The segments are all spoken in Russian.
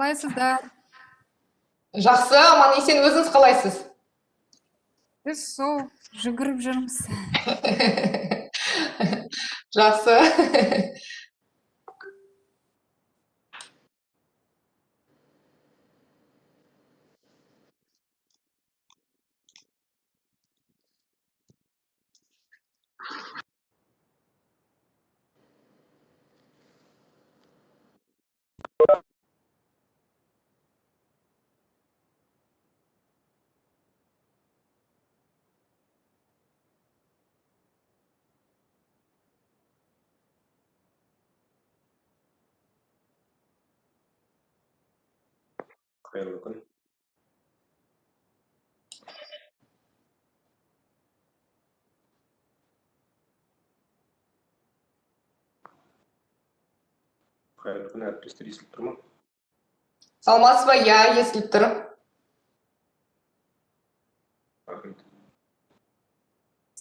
Қалайсыздар? Жақсы, аман есен, өзіңіз қалайсыз? Біз сол жүгіріп жүрміз. Жақсы. Қайырлы күн. Қайырлы күн, әріптестер, естіліп тұр ма? Саламатсыз ба? Иә, естіліп тұр. Рахмет.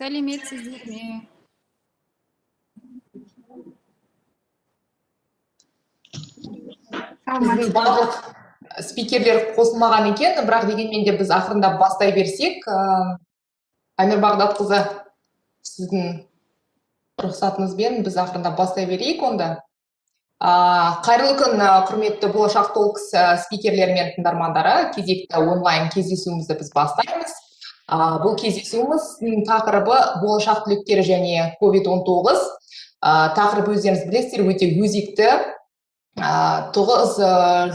Сәлеметсіздер ме? Біздің барлық спикерлер қосылмаған екен, бірақ дегенмен де біз ақырындап бастай берсек, Айнұр Бағдатқызы, сіздің рұқсатыңызбен біз ақырындап бастай берейік онда. Қайырлы күн, құрметті Болашақ Толкс спикерлері мен тыңдармандары, кезекті онлайн кездесуімізді біз бастаймыз. Бұл кездесуіміздің тақырыбы болашақ түлектері және COVID-19. Тақырып өздеріңіз білесіздер, өте өзекті. Тығыз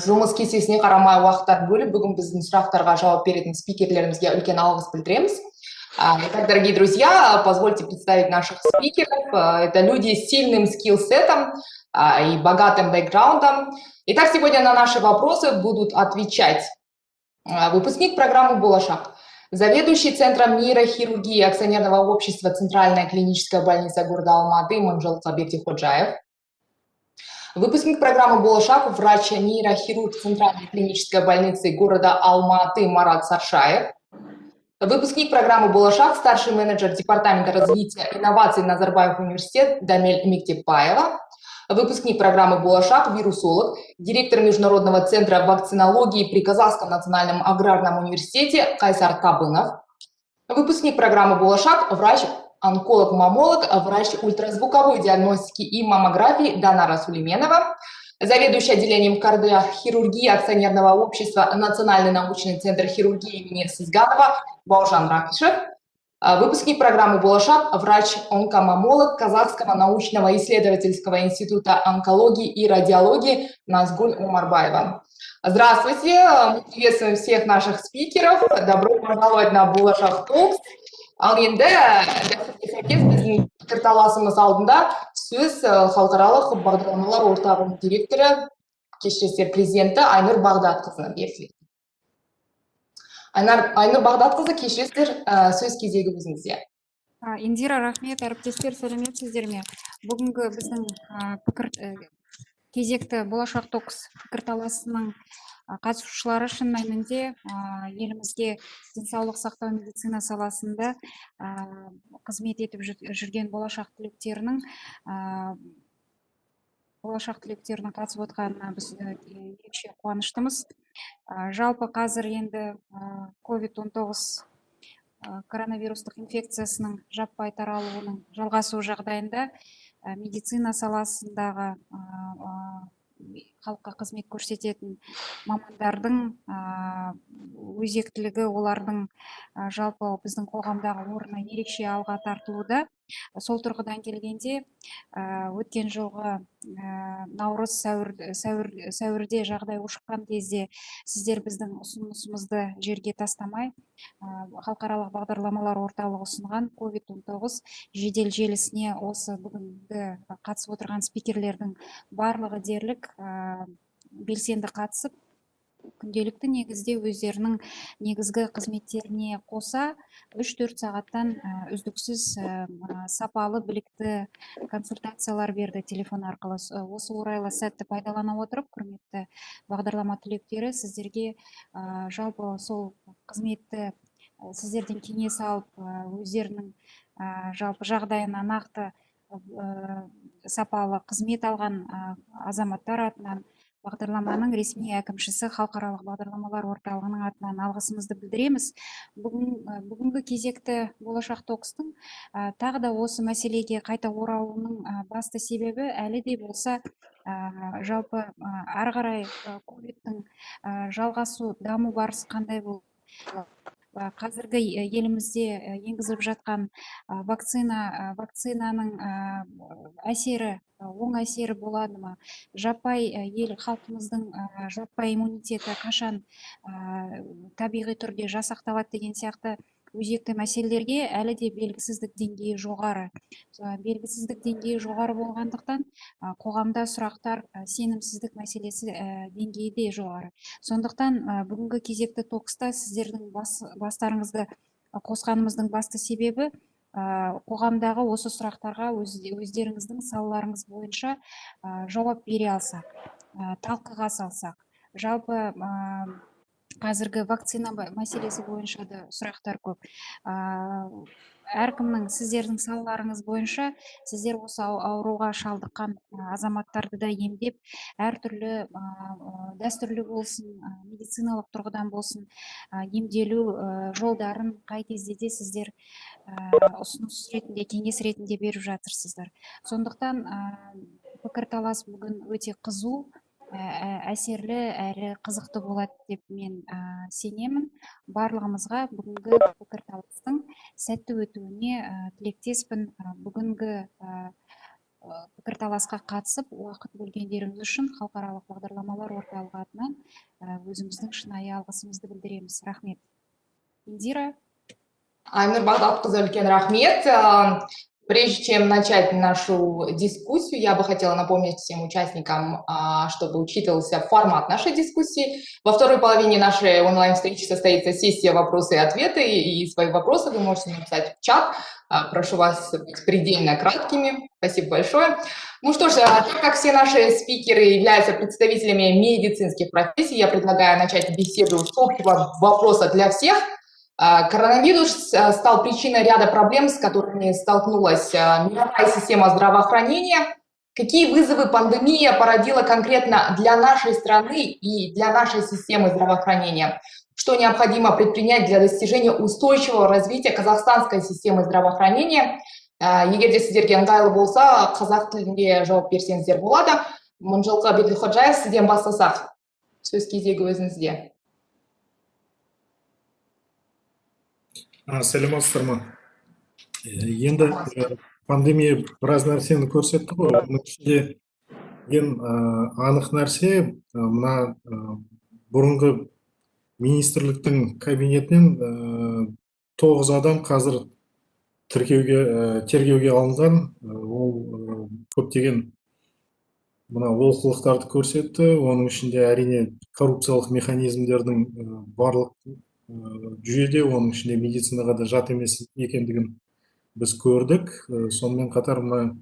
жұмыс кестесіне қарамай уақыттар бөліп, бүгін біздің сұрақтарға жауап беретін спикерлерімізге үлкен алғыс білдіреміз. Итак, дорогие друзья, позвольте представить наших спикеров. Это люди с сильным скиллсетом и богатым бэкграундом. Итак, сегодня на наши вопросы будут отвечать выпускник программы «Болашақ», заведующий Центром нейрохирургии акционерного общества «Центральная клиническая больница города Алматы» Манжолка Бердиходжаев, выпускник программы «Болашақ», врач-нейрохирург Центральной клинической больницы города Алматы Марат Саршаев, выпускник программы «Болашақ», старший менеджер Департамента развития инноваций Назарбаев университет Дамель Мектепаева, выпускник программы «Болашақ», вирусолог, директор Международного центра вакцинологии при Казахском национальном аграрном университете Кайсар Табынов, выпускник программы «Болашақ», врач-онколог-маммолог, врач ультразвуковой диагностики и маммографии Данара Сулейменова, заведующий отделением кардиохирургии акционерного общества Национальный научный центр хирургии имени Сызганова Баужан Ракишев, выпускник программы «Болашақ», врач-онкомаммолог Казахского научного исследовательского института онкологии и радиологии Назгуль Умарбаева. Здравствуйте, мы приветствуем всех наших спикеров. Добро пожаловать на Болашақ Толкс. Ал енді дәстүрге сәйкес біздің пікірталасымыз алдында сөз халықаралық бағдарламалар орталығының директоры, кешірерсіздер, президенті Айнұр Бағдатқызына беріледі. Айнұр Бағдатқызы, кешірерсіздер, сөз кезегі өзіңізде. Индира, рахмет, әріптестер, сәлеметсіздер ме? Бүгінгі біздің кезекті Болашақ Толкс пікірталасының қатысушылары шын мәнінде елімізге денсаулық сақтау медицина саласында қызмет етіп жүрген болашақ түлектерінің қатысып отқанына біз ерекше қуаныштымыз. Жалпы қазір енді COVID-19 коронавирустық инфекциясының жаппай таралуының жалғасу жағдайында медицина саласындағы халыққа қызмет көрсететін мамандардың өзектілігі, олардың жалпы біздің қоғамдағы орны ерекше алға тартылуда. Сол тұрғыдан келгенде, өткен жылғы наурыз сәуірде жағдай ушыққан кезде сіздер біздің ұсынысымызды жерге тастамай, халықаралық бағдарламалар орталығы ұсынған COVID-19 жедел желісіне осы бүгінгі қатысып отырған спикерлердің барлығы дерлік белсенді қатысып, күнделікті негізде өздерінің негізгі қызметтеріне қоса 3-4 сағаттан үздіксіз сапалы білікті консультациялар берді телефон арқылы. Осы орайлы сәтті пайдалана отырып, құрметті бағдарлама түлектері, сіздерге жалпы сол қызметті сіздерден кеңес алып, өздерінің жалпы жағдайына нақты сапалы қызмет алған азаматтар атынан бағдарламаның ресми әкімшісі халықаралық бағдарламалар орталығының атынан алғысымызды білдіреміз. Бүгінгі кезекті болашақ токстың тағы да осы мәселеге қайта оралуының басты себебі әлі де болса жалпы ары қарай ковидтің жалғасу даму барысы қандай болды, қазіргі елімізде енгізіліп жатқан вакцинаның әсері, оң әсері болады ма? Жаппай ел халқымыздың жаппай иммунитеті қашан табиғи түрде жасақталады деген сияқты өзекті мәселелерге әлі де белгісіздік деңгейі жоғары. Белгісіздік деңгейі жоғары болғандықтан қоғамда сұрақтар, сенімсіздік мәселесі деңгейі де жоғары. Сондықтан бүгінгі кезекті токста сіздердің бастарыңызды қосқанымыздың басты себебі қоғамдағы осы сұрақтарға өздеріңіздің салаларыңыз бойынша жауап бере алсақ, талқыға салсақ. Жалпы қазіргі вакцина мәселесі бойынша да сұрақтар көп. Әркімнің сіздердің салаларыңыз бойынша сіздер осы ауруға шалдыққан азаматтарды да емдеп, әртүрлі дәстүрлі болсын, медициналық тұрғыдан болсын, емделу жолдарын қай кезде де сіздер ұсыныс ретінде, кеңес ретінде беріп жатырсыздар. Сондықтан пікірталас бүгін өте қызу, әсерлі әрі қызықты болады деп мен сенемін. Барлығымызға бүгінгі пікірталастың сәтті өтуіне тілектеспін. Бүгінгі пікірталасқа қатысып, уақыт бөлгендеріңіз үшін халықаралық бағдарламалар орталығы атынан өзіміздің шынайы алғысымызды білдіреміз. Рахмет. Индира. Айнұр Бағдатқызы, үлкен рахмет. Прежде чем начать нашу дискуссию, я бы хотела напомнить всем участникам, чтобы учитывался формат нашей дискуссии. Во второй половине нашей онлайн-встречи состоится сессия «Вопросы и ответы», и свои вопросы вы можете написать в чат. Прошу вас быть предельно краткими. Спасибо большое. Ну что ж, так как все наши спикеры являются представителями медицинских профессий, я предлагаю начать беседу с общего вопроса для всех. Коронавирус стал причиной ряда проблем, с которыми столкнулась мировая система здравоохранения. Какие вызовы пандемия породила конкретно для нашей страны и для нашей системы здравоохранения? Что необходимо предпринять для достижения устойчивого развития казахстанской системы здравоохранения? Егер де сіздерге ыңғайлы болса, қазақ тілінде жауап берсеңіздер болады. Мыңжылға Беделходжаев, сізден бастасақ, сөз кезегі өзіңізде. Сәлеметсіздер ме? Енді пандемия біраз нәрсені көрсетті ғой. Оның ішінде ең анық нәрсе мына бұрынғы министрліктің кабинетінен 9 адам қазір тергеуге алынған. Ол көптеген мына олқылықтарды көрсетті. Оның ішінде әрине коррупциялық механизмдердің барлық жүйеде, оның ішінде медицинаға да жат емес екендігін біз көрдік. Сонымен қатар мына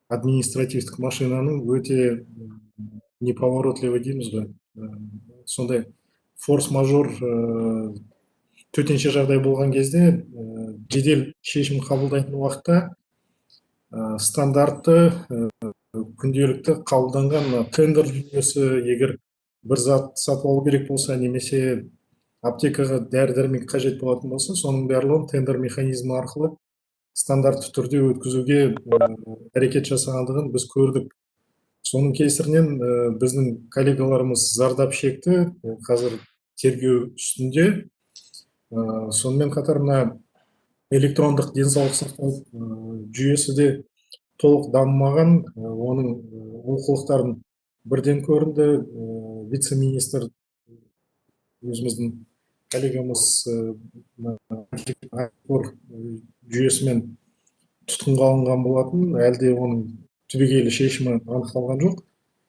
административтік машинаның өте неповоротливый дейміз ғой. Сондай форс-мажор төтенше жағдай болған кезде жедел шешім қабылдайтын уақытта стандартты күнделікті қабылданған тендер жүйесі, егер бір зат сатып алу керек болса, немесе аптекаға дәрі-дәрмек қажет болатын болса, соның барлығын тендер механизмі арқылы стандартты түрде өткізуге әрекет жасағандығын біз көрдік. Соның кесірінен біздің коллегаларымыз зардап шекті, қазір тергеу үстінде. Сонымен қатар мына электрондық денсаулық сақтау жүйесі де толық дамымаған, оның олқылықтарын бірден көрінді. Вице-министр өзіміздің коллегамыз жүйесімен тұтқынға алынған болатын, әлде оның түбегейлі шешімі анықталған жоқ.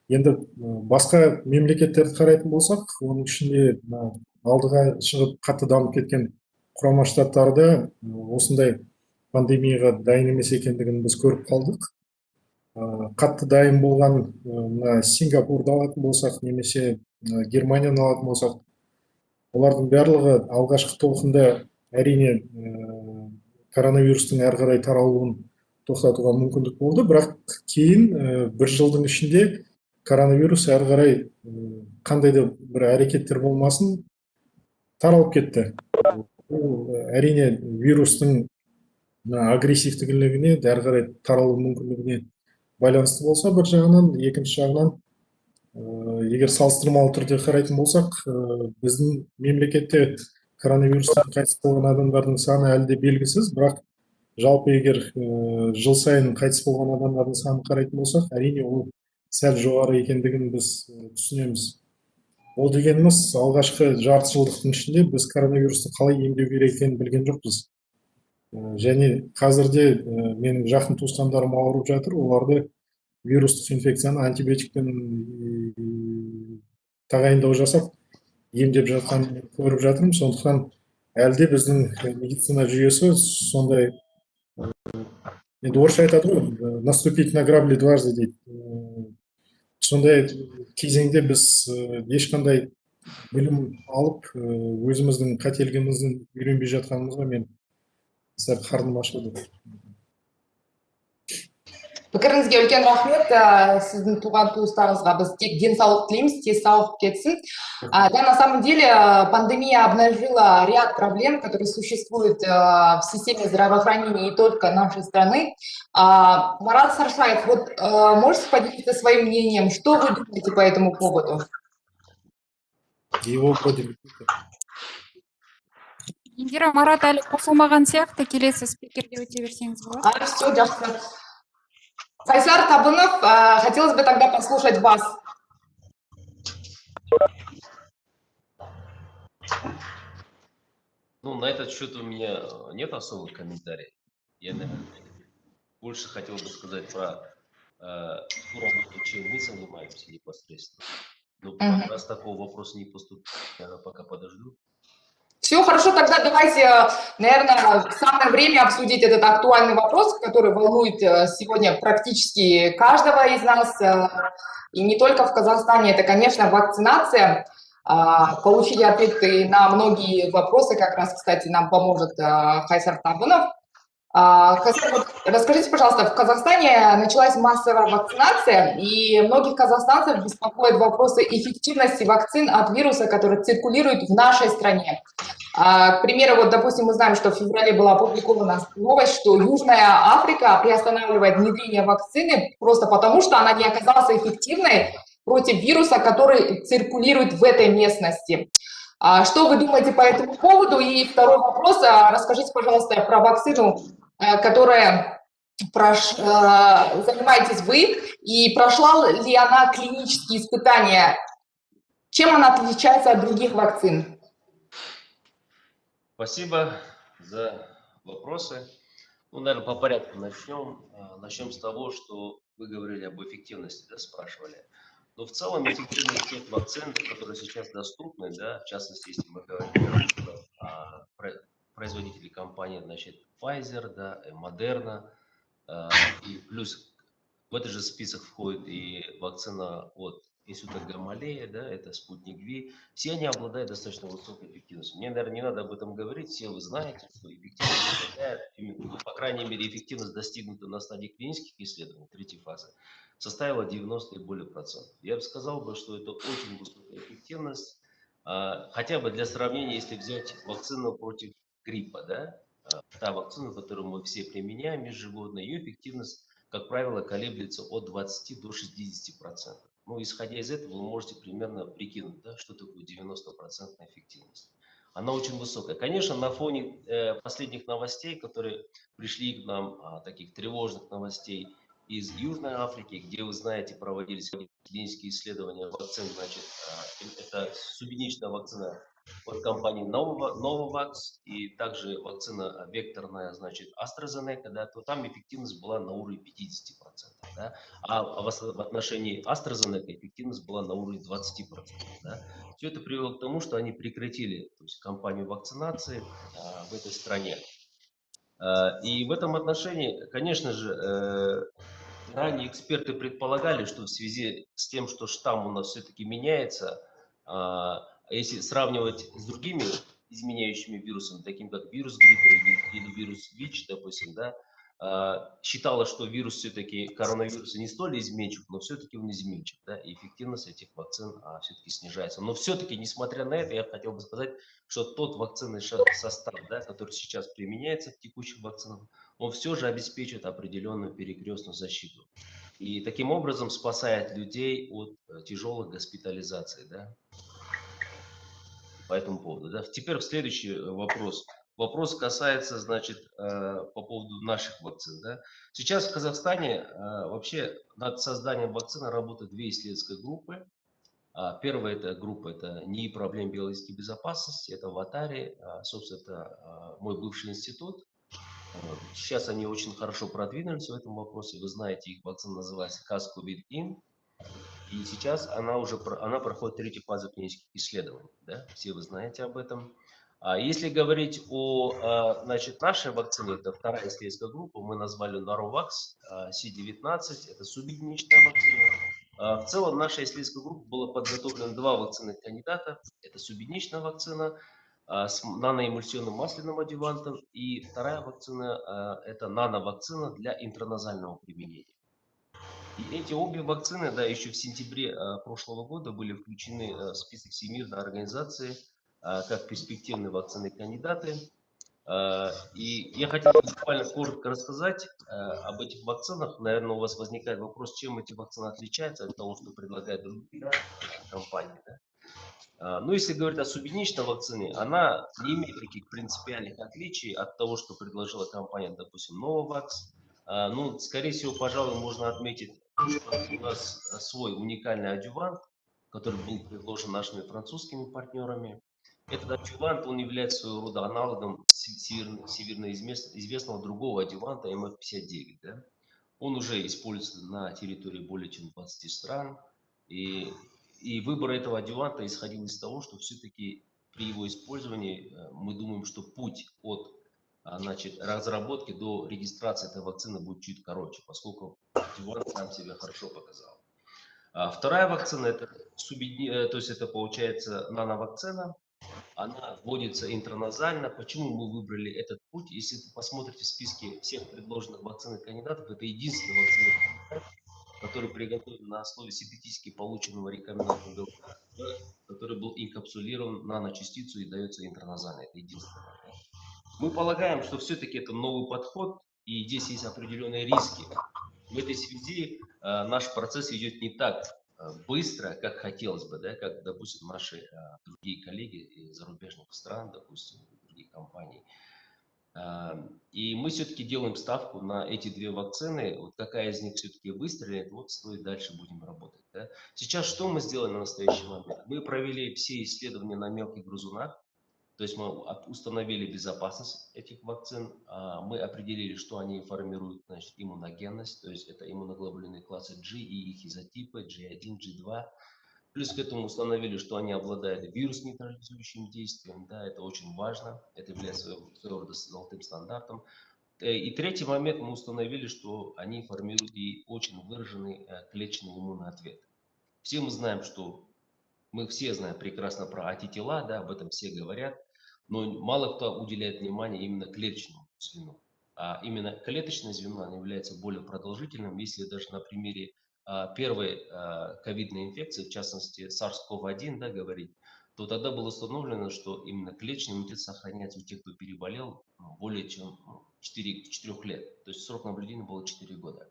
Енді басқа мемлекеттерді қарайтын болсақ, оның ішінде алдыға шығып қатты дамып кеткен Құрама Штаттарда осындай пандемияға дайын емес екендігін біз көріп қалдық. Қатты дайын болған Сингапурды алатын болсақ, немесе Германияны алатын болсақ, олардың барлығы алғашқы толқында әрине коронавирустың әрі қарай таралуын тоқтатуға мүмкіндік болды, бірақ кейін бір жылдың ішінде коронавирус әрі қарай қандай да бір әрекеттер болмасын таралып кетті. Бұл әрине вирустың агрессивтігіне, әрі қарай таралу мүмкіндігіне байланысты болса, бір жағынан, екінші жағынан, егер салыстырмалы түрде қарайтын болсақ, біздің мемлекетте коронавирустан қайтыс болған адамдардың саны әлі де белгісіз, бірақ жалпы егер жыл сайын қайтыс болған адамдардың санын қарайтын болсақ, әрине ол сәл жоғары екендігін біз түсінеміз. Ол дегеніміз, алғашқы жарты жылдықтың ішінде біз коронавирусты қалай емдеу керек екенін білген жоқпыз. Және қазірде менің жақын туысқандарым ауырып жатыр, оларды вирустық инфекцияны антибиотикпен тағайындау жасап емдеп жатқанын көріп жатырмын. Сондықтан әлде біздің медицина жүйесі сондай, енді орысша айтады ғой, наступить на грабли дважды дейді. Сондай кезеңде біз ешқандай білім алып, өзіміздің қателігіміздің үйренбей жатқанымызға мен сәл қарным ашылды. Пікіріңізге үлкен рахмет. Сіздің туған туыстарыңызға біз тек денсаулық тілейміз, тез сауығып кетсін. Да, на самом деле пандемия обнажила ряд проблем, которые существуют в системе здравоохранения не только нашей страны. Марат Саршаев, вот можете поделиться своим мнением, что вы думаете по этому поводу? Его вроде Индира, Марат әлі қосылмаған сияқты, келесі спикерге өте берсеңіз болады. Все, жақсы. Кайсар Табынов, хотелось бы тогда послушать вас. Ну, на этот счет у меня нет особых комментариев. Я, наверное, больше хотел бы сказать про ту работу, чем мы занимаемся непосредственно. Но раз такого вопроса не поступит, я пока подожду. Все, хорошо, тогда давайте, наверное, самое время обсудить этот актуальный вопрос, который волнует сегодня практически каждого из нас, и не только в Казахстане, это, конечно, вакцинация. Получили ответы на многие вопросы, как раз, кстати, нам поможет Кайсар Табынов. Расскажите, пожалуйста, в Казахстане началась массовая вакцинация, и многих казахстанцев беспокоят вопросы эффективности вакцин от вируса, который циркулирует в нашей стране. К примеру, вот, допустим, мы знаем, что в феврале была опубликована новость, что Южная Африка приостанавливает внедрение вакцины просто потому, что она не оказалась эффективной против вируса, который циркулирует в этой местности. Что вы думаете по этому поводу? И второй вопрос. Расскажите, пожалуйста, про вакцину, которой занимаетесь вы, и прошла ли она клинические испытания? Чем она отличается от других вакцин? Спасибо за вопросы. Ну, наверное, по порядку начнем. Начнем с того, что вы говорили об эффективности, да, спрашивали. Но в целом эффективность тех вакцин, которые сейчас доступны, да, в частности, если мы говорим о производителей компании, значит, Pfizer, да, Moderna, и плюс в этот же список входит и вакцина от Института Гамалея, да, это спутник Ви. Все они обладают достаточно высокой эффективностью. Мне, наверное, не надо об этом говорить, все вы знаете, что эффективность, по крайней мере, эффективность достигнута на стадии клинических исследований, третьей фазы, составила 90 и более процентов. Я бы сказал, что это очень высокая эффективность, хотя бы для сравнения, если взять вакцину против гриппа, да, та вакцина, которую мы все применяем ежегодно, ее эффективность, как правило, колеблется от 20 до 60%. Ну, исходя из этого, вы можете примерно прикинуть, да, что такое 90% эффективность. Она очень высокая. Конечно, на фоне последних новостей, которые пришли к нам, таких тревожных новостей из Южной Африки, где, вы знаете, проводились клинические исследования вакцин, значит, это субъединичная вакцина от компании Novavax и также вакцина векторная, значит, AstraZeneca, да, то там эффективность была на уровне 50%, да, а в отношении AstraZeneca эффективность была на уровне 20%, да. Все это привело к тому, что они прекратили, то есть, кампанию вакцинации в этой стране. И в этом отношении, конечно же, ранее эксперты предполагали, что в связи с тем, что штамм у нас все-таки меняется, если сравнивать с другими изменяющими вирусами, таким как вирус гриппа или вирус ВИЧ, допустим, да, считала, что вирус все-таки, коронавирус не столь изменчив, но все-таки он изменчив, да, и эффективность этих вакцин все-таки снижается. Но все-таки, несмотря на это, я хотел бы сказать, что тот вакцинный состав, да, который сейчас применяется в текущих вакцинах, он все же обеспечивает определенную перекрестную защиту. И таким образом спасает людей от тяжелых госпитализаций, да, по этому поводу. Да. Теперь следующий вопрос. Вопрос касается, значит, по поводу наших вакцин. Да. Сейчас в Казахстане вообще над созданием вакцины работают две исследовательские группы. Первая группа – это НИИ проблем биологической безопасности, это в Атаре, собственно, это мой бывший институт. Сейчас они очень хорошо продвинулись в этом вопросе. Вы знаете, их вакцина называется Cascovid-IN. И сейчас она проходит третью фазу клинических исследований. Да? Все вы знаете об этом. Если говорить о значит, нашей вакцине, это вторая исследовательская группа, мы назвали Narovax C19, это субъединичная вакцина. В целом наша исследовательская группа была подготовлена два вакцинных кандидата. Это субъединичная вакцина с наноэмульсионным масляным адъювантом, и вторая вакцина это нановакцина для интраназального применения. И эти обе вакцины, да, еще в сентябре прошлого года были включены в список Всемирной организации как перспективные вакцины кандидаты. И я хотел бы буквально коротко рассказать об этих вакцинах. Наверное, у вас возникает вопрос, чем эти вакцины отличаются от того, что предлагают другие компании. Да? Ну, если говорить о субъединичной вакцине, она не имеет таких принципиальных отличий от того, что предложила компания, допустим, Novavax. Ну, скорее всего, пожалуй, можно отметить, что у нас свой уникальный адъювант, который был предложен нашими французскими партнерами. Этот адъювант, он является своего рода аналогом всемирно известного другого адъюванта МФ-59. Да? Он уже используется на территории более чем 20 стран. И выбор этого адъюванта исходил из того, что все-таки при его использовании мы думаем, что путь от значит, разработки до регистрации этой вакцины будет чуть короче, поскольку адъювант сам себя хорошо показал. Вторая вакцина, это, то есть это получается нановакцина. Она вводится интраназально. Почему мы выбрали этот путь? Если вы посмотрите в списке всех предложенных вакцинных кандидатов, это единственный вакцинный кандидат, который приготовлен на основе синтетически полученного рекомбинантного белка, который был инкапсулирован в наночастицу и дается интраназально. Это единственное. Мы полагаем, что все-таки это новый подход, и здесь есть определенные риски. В этой связи наш процесс идет не так быстро, как хотелось бы, да, как, допустим, наши другие коллеги из зарубежных стран, допустим, других компаний. И мы все-таки делаем ставку на эти две вакцины. Вот какая из них все-таки выстрелит, вот стоит дальше будем работать. Да. Сейчас что мы сделали на настоящий момент? Мы провели все исследования на мелких грызунах. То есть мы установили безопасность этих вакцин, мы определили, что они формируют, значит, иммуногенность, то есть это иммуноглобулины класса G и их изотипы G1, G2. Плюс к этому установили, что они обладают вирус-нейтрализующим действием, да, это очень важно, это является своего рода золотым стандартом. И третий момент, мы установили, что они формируют и очень выраженный клеточный иммунный ответ. Все мы знаем, что мы все знаем прекрасно про антитела, да, об этом все говорят, но мало кто уделяет внимание именно клеточному звену. А именно клеточное звено является более продолжительным. Если даже на примере первой ковидной инфекции, в частности SARS-CoV-1, да, говорить, то тогда было установлено, что именно клеточный иммунитет сохраняется у тех, кто переболел более чем 4 лет. То есть срок наблюдения было 4 года.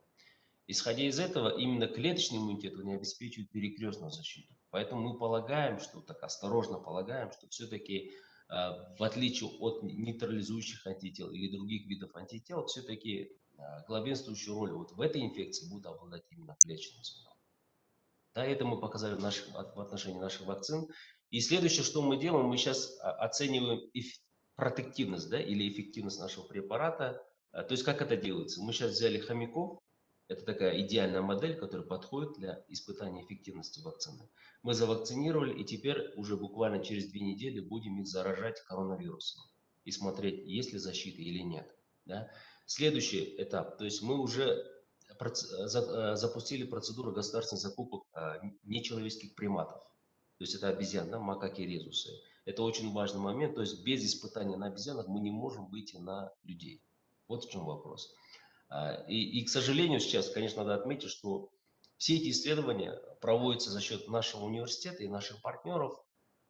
Исходя из этого, именно клеточный иммунитет не обеспечивает перекрестную защиту. Поэтому мы полагаем, что так осторожно полагаем, что все-таки в отличие от нейтрализующих антител или других видов антител, все-таки главенствующую роль вот в этой инфекции будет обладать именно клеточным звеном. Да, это мы показали в отношении наших вакцин. И следующее, что мы делаем, мы сейчас оцениваем протективность, да, или эффективность нашего препарата. То есть как это делается? Мы сейчас взяли хомяков. Это такая идеальная модель, которая подходит для испытания эффективности вакцины. Мы завакцинировали, и теперь уже буквально через 2 недели будем их заражать коронавирусом и смотреть, есть ли защита или нет. Да? Следующий этап, то есть мы уже запустили процедуру государственных закупок нечеловеческих приматов. То есть это обезьян, да, макаки, резусы. Это очень важный момент, то есть без испытания на обезьянах мы не можем выйти на людей. Вот в чем вопрос. И, к сожалению, сейчас, конечно, надо отметить, что все эти исследования проводятся за счет нашего университета и наших партнеров.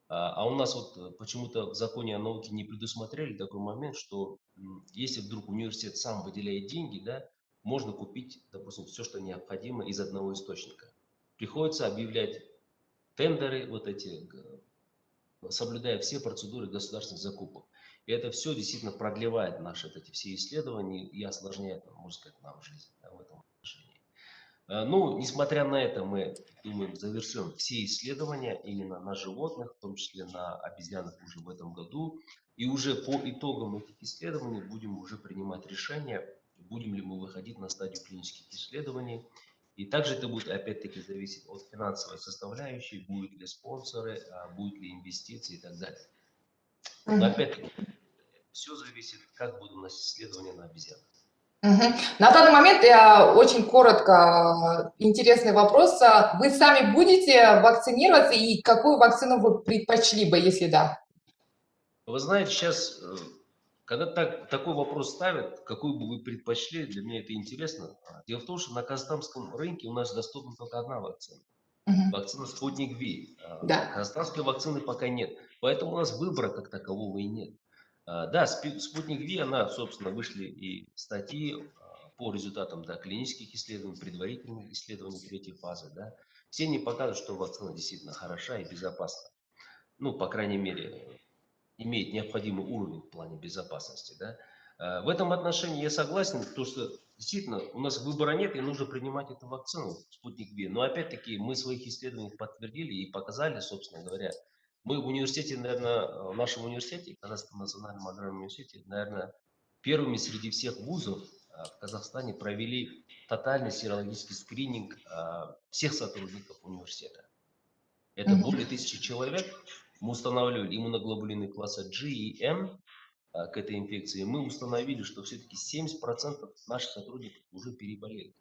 А у нас вот почему-то в законе о науке не предусмотрели такой момент, что если вдруг университет сам выделяет деньги, да, можно купить, допустим, все, что необходимо из одного источника. Приходится объявлять тендеры, вот эти, соблюдая все процедуры государственных закупок. И это все действительно продлевает наши вот эти все исследования и осложняет, можно сказать, нам жизнь, да, в этом отношении. Ну, несмотря на это, мы, думаем, завершим все исследования именно на животных, в том числе на обезьянах уже в этом году. И уже по итогам этих исследований будем уже принимать решение, будем ли мы выходить на стадию клинических исследований. И также это будет опять-таки зависеть от финансовой составляющей, будут ли спонсоры, будут ли инвестиции и так далее. Но опять-таки все зависит, как будут у нас исследования на обезьянах. На данный момент очень коротко интересный вопрос. Вы сами будете вакцинироваться и какую вакцину вы предпочли бы, если да? Вы знаете, сейчас, когда такой вопрос ставят, какую бы вы предпочли, для меня это интересно. Дело в том, что на казахстанском рынке у нас доступна только одна вакцина. Вакцина «Спутник Ви». Да. Казахстанской вакцины пока нет. Поэтому у нас выбора как такового и нет. Да, «Спутник Ви», она, собственно, вышли и статьи по результатам, да, клинических исследований, предварительных исследований третьей фазы. Да. Все они показывают, что вакцина действительно хороша и безопасна. Ну, по крайней мере, имеет необходимый уровень в плане безопасности. Да. В этом отношении я согласен, потому что действительно у нас выбора нет, и нужно принимать эту вакцину «Спутник Ви». Но опять-таки мы в своих исследованиях подтвердили и показали, собственно говоря, мы в университете, наверное, в нашем университете, Казахстанском национальном аграрном университете, наверное, первыми среди всех вузов в Казахстане провели тотальный серологический скрининг всех сотрудников университета. Это более 1000 человек. Мы устанавливали иммуноглобулины класса G и M к этой инфекции. Мы установили, что все-таки 70% наших сотрудников уже переболели.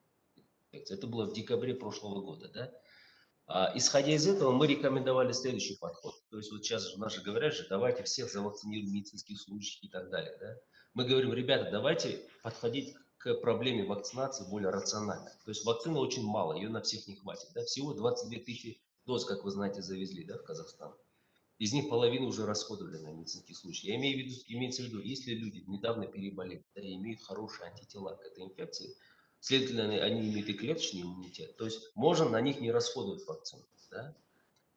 Это было в декабре прошлого года. Да? Исходя из этого, мы рекомендовали следующий подход. То есть вот сейчас наши говорят же, давайте всех завакцинируем, медицинских случаев и так далее. Да? Мы говорим, ребята, давайте подходить к проблеме вакцинации более рационально. То есть вакцины очень мало, ее на всех не хватит. Да? Всего 22 000 доз, как вы знаете, завезли, да, в Казахстан. Из них половину уже расходовали на медицинские случаи. Я имеется в виду, если люди недавно переболели, да, и имеют хорошие антитела к этой инфекции, следовательно, они имеют и клеточный иммунитет. То есть можно на них не расходовать вакцину, да,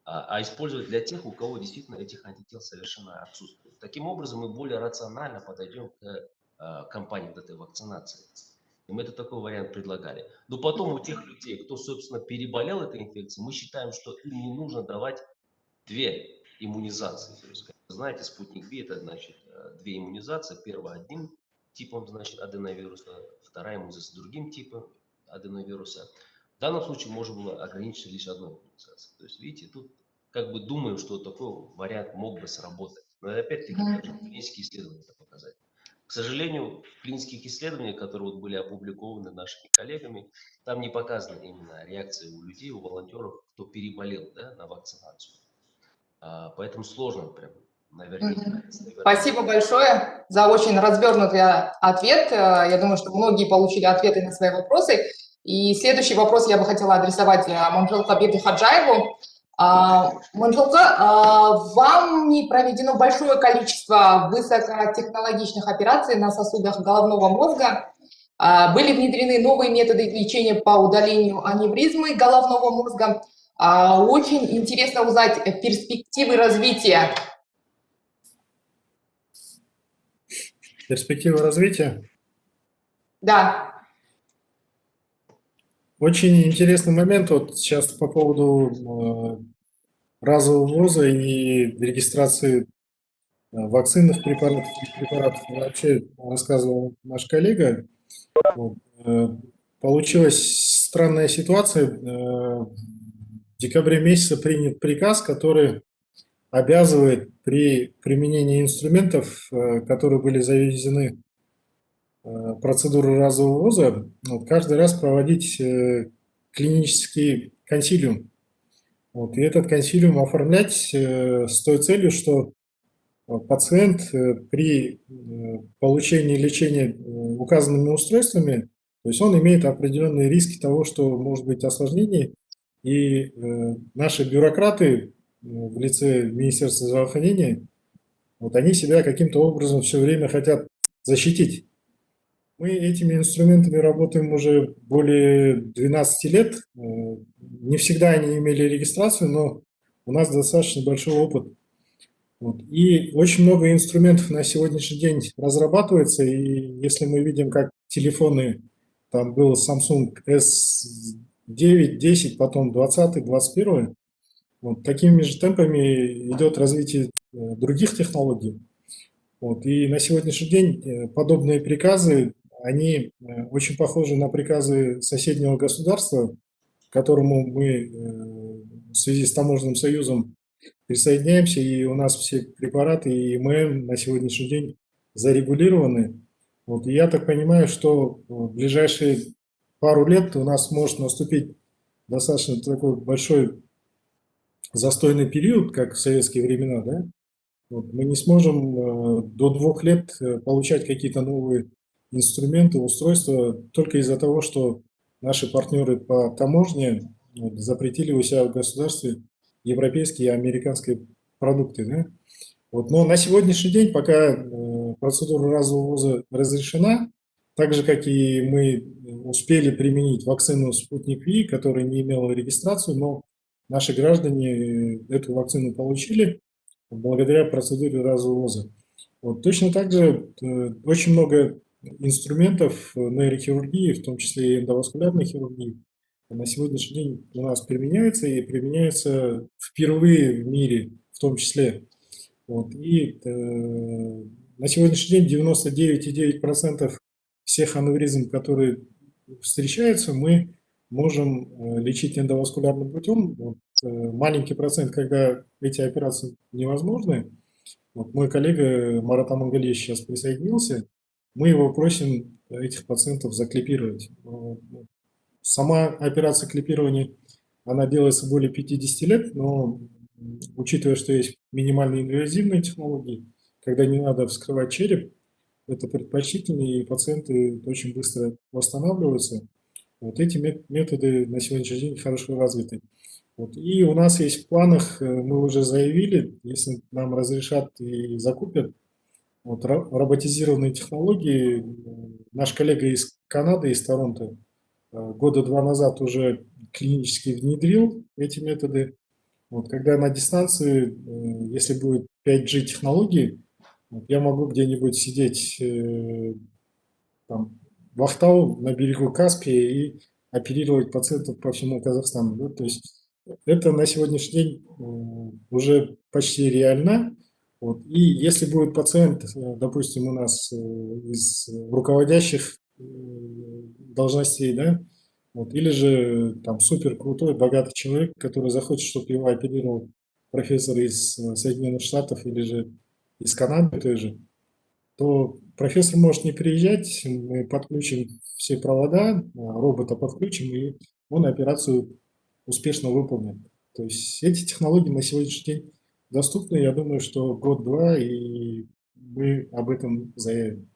а использовать для тех, у кого действительно этих антител совершенно отсутствует. Таким образом, мы более рационально подойдем к кампании этой вакцинации. И мы такой вариант предлагали. Но потом у тех людей, кто, собственно, переболел этой инфекцией, мы считаем, что им не нужно давать 2 иммунизации. То есть, как вы знаете, «Спутник Ви» это значит 2 иммунизации. Первая одним типом, значит, аденовируса, вторая иммунизация другим типом аденовируса. В данном случае можно было ограничиться лишь одной иммунизацией. То есть, видите, тут как бы думаем, что такой вариант мог бы сработать. Но опять-таки, даже клинические исследования это показать. К сожалению, в клинических исследованиях, которые вот были опубликованы нашими коллегами, там не показана именно реакция у людей, у волонтеров, кто переболел, да, на вакцинацию. Поэтому сложно прям наверняка. Спасибо большое за очень развернутый ответ. Я думаю, что многие получили ответы на свои вопросы. И следующий вопрос я бы хотела адресовать Манжелка Бердихаджаеву. Манжелка, вами проведено большое количество высокотехнологичных операций на сосудах головного мозга. Были внедрены новые методы лечения по удалению аневризмы головного мозга. Очень интересно узнать перспективы развития. Перспективы развития? Да. Очень интересный момент вот сейчас по поводу разового ввоза и регистрации вакцинных препаратов. Вообще рассказывал наш коллега. Вот, получилась странная ситуация. В декабре месяце принят приказ, который обязывает при применении инструментов, которые были завезены процедуру разового ввоза, вот, каждый раз проводить клинический консилиум. Вот, и этот консилиум оформлять с той целью, что пациент при получении лечения указанными устройствами, То есть он имеет определенные риски того, что может быть осложнение. И наши бюрократы в лице Министерства здравоохранения, вот они себя каким-то образом все время хотят защитить. Мы этими инструментами работаем уже более 12 лет. Не всегда они имели регистрацию, но у нас достаточно большой опыт. Вот. И очень много инструментов на сегодняшний день разрабатывается. И если мы видим, как телефоны, там был Samsung S9, 10, потом 20, 21, вот такими же темпами идет развитие других технологий. Вот. И на сегодняшний день подобные приказы, они очень похожи на приказы соседнего государства, к которому мы в связи с таможенным союзом присоединяемся, и у нас все препараты и ИММ на сегодняшний день зарегулированы. Вот. И я так понимаю, что в ближайшие пару лет у нас может наступить достаточно такой большой застойный период, как в советские времена, да? Вот, мы не сможем до 2 лет получать какие-то новые инструменты, устройства только из-за того, что наши партнеры по таможне вот, запретили у себя в государстве европейские и американские продукты. Да? Вот, но на сегодняшний день, пока процедура разового ввоза разрешена, так же, как и мы успели применить вакцину «Спутник Ви», которая не имела регистрацию, но наши граждане эту вакцину получили благодаря процедуре развоза. Вот. Точно так же очень много инструментов нейрохирургии, в том числе и эндоваскулярной хирургии, на сегодняшний день у нас применяется и применяется впервые в мире, в том числе. Вот. И на сегодняшний день 99,9% всех аневризм, которые встречаются, мы можем лечить эндоваскулярным путем. Вот, маленький процент, когда эти операции невозможны. Вот мой коллега Марат Амангалиевич сейчас присоединился. Мы его просим этих пациентов заклипировать. Сама операция клипирования, она делается более 50 лет, но учитывая, что есть минимально инвазивные технологии, когда не надо вскрывать череп, это предпочтительнее, и пациенты очень быстро восстанавливаются. Вот эти методы на сегодняшний день хорошо развиты. Вот. И у нас есть в планах, мы уже заявили, если нам разрешат и закупят, вот, роботизированные технологии. Наш коллега из Канады, из Торонто, года 2 назад уже клинически внедрил эти методы. Вот, когда на дистанции, если будет 5G технологии, вот, я могу где-нибудь сидеть там, в Ахтау на берегу Каспия и оперировать пациентов по всему Казахстану. Да? То есть это на сегодняшний день уже почти реально. Вот. И если будет пациент, допустим, у нас из руководящих должностей, да, вот, или же там супер крутой, богатый человек, который захочет, чтобы его оперировал профессор из Соединенных Штатов или же из Канады той же, то профессор может не приезжать, мы подключим все провода, робота подключим, и он операцию успешно выполнит. То есть эти технологии на сегодняшний день доступны. Я думаю, что год-два, и мы об этом заявим.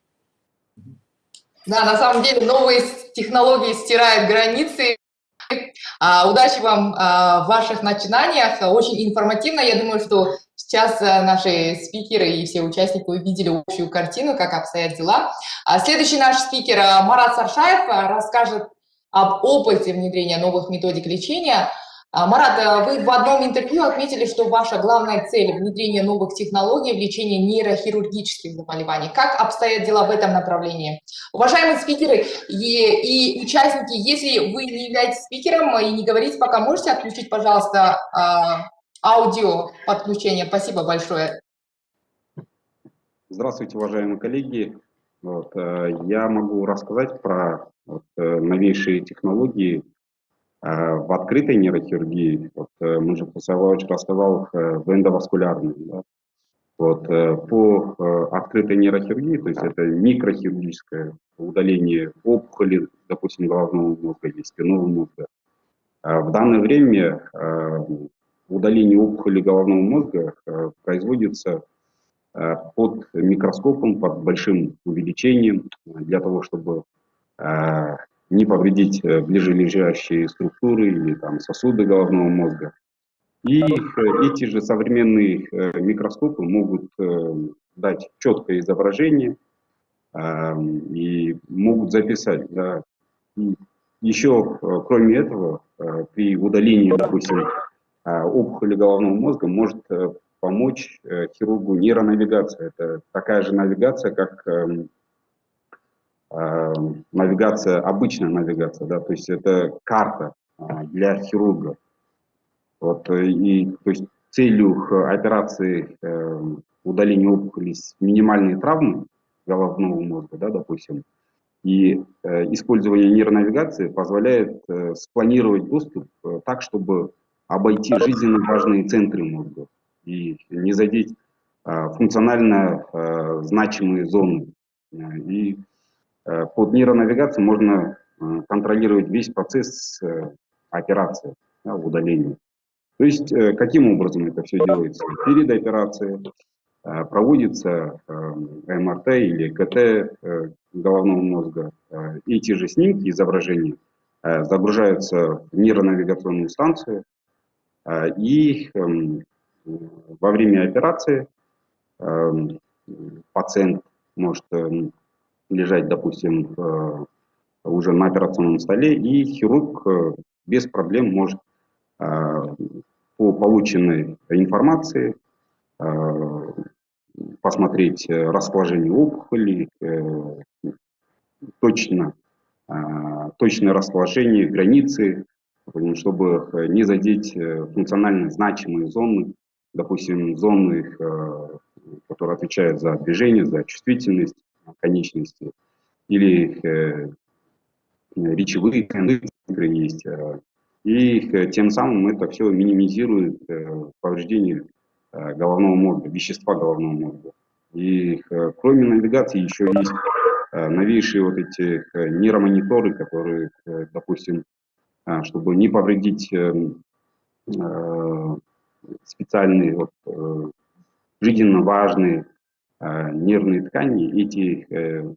Да, на самом деле новые технологии стирают границы. Удачи вам в ваших начинаниях. Очень информативно. Я думаю, что сейчас наши спикеры и все участники увидели общую картину, как обстоят дела. Следующий наш спикер Марат Саршаев расскажет об опыте внедрения новых методик лечения. Марат, вы в одном интервью отметили, что ваша главная цель – внедрение новых технологий в лечении нейрохирургических заболеваний. Как обстоят дела в этом направлении? Уважаемые спикеры и участники, если вы не являетесь спикером и не говорите пока, можете отключить, пожалуйста, аудио подключение. Спасибо большое. Здравствуйте, уважаемые коллеги. Вот, я могу рассказать про новейшие технологии в открытой нейрохирургии. Вот, Мунжик Мусаевич рассказал в эндоваскулярной. Да. Вот, по открытой нейрохирургии, то есть это микрохирургическое удаление опухоли, допустим, головного мозга или спинного мозга. В данное время удаление опухоли головного мозга производится под микроскопом, под большим увеличением, для того, чтобы не повредить ближележащие структуры или там сосуды головного мозга. И эти же современные микроскопы могут дать четкое изображение и могут записать. Да. И еще, кроме этого, при удалении, допустим, опухоли головного мозга может помочь хирургу нейронавигация. Это такая же навигация, как навигация, обычная навигация, да, то есть это карта для хирурга. Вот, и, то есть целью операции удаления опухоли с минимальной травмой головного мозга, да, допустим, и использование нейронавигации позволяет спланировать доступ так, чтобы обойти жизненно важные центры мозга и не задеть функционально значимые зоны. И под нейронавигацией можно контролировать весь процесс операции, да, удаления. То есть каким образом это все делается? Перед операцией проводится МРТ или КТ головного мозга. Эти же снимки, изображения загружаются в нейронавигационную станцию, и во время операции пациент может лежать, допустим, уже на операционном столе, и хирург без проблем может по полученной информации посмотреть расположение опухолей, точное расположение границы, чтобы не задеть функционально значимые зоны, допустим, зоны, которые отвечают за движение, за чувствительность конечности, или речевые центры есть. И тем самым это все минимизирует повреждение головного мозга, вещества головного мозга. И кроме навигации еще есть новейшие вот эти нейромониторы, которые, допустим, чтобы не повредить специальные жизненно важные нервные ткани, эти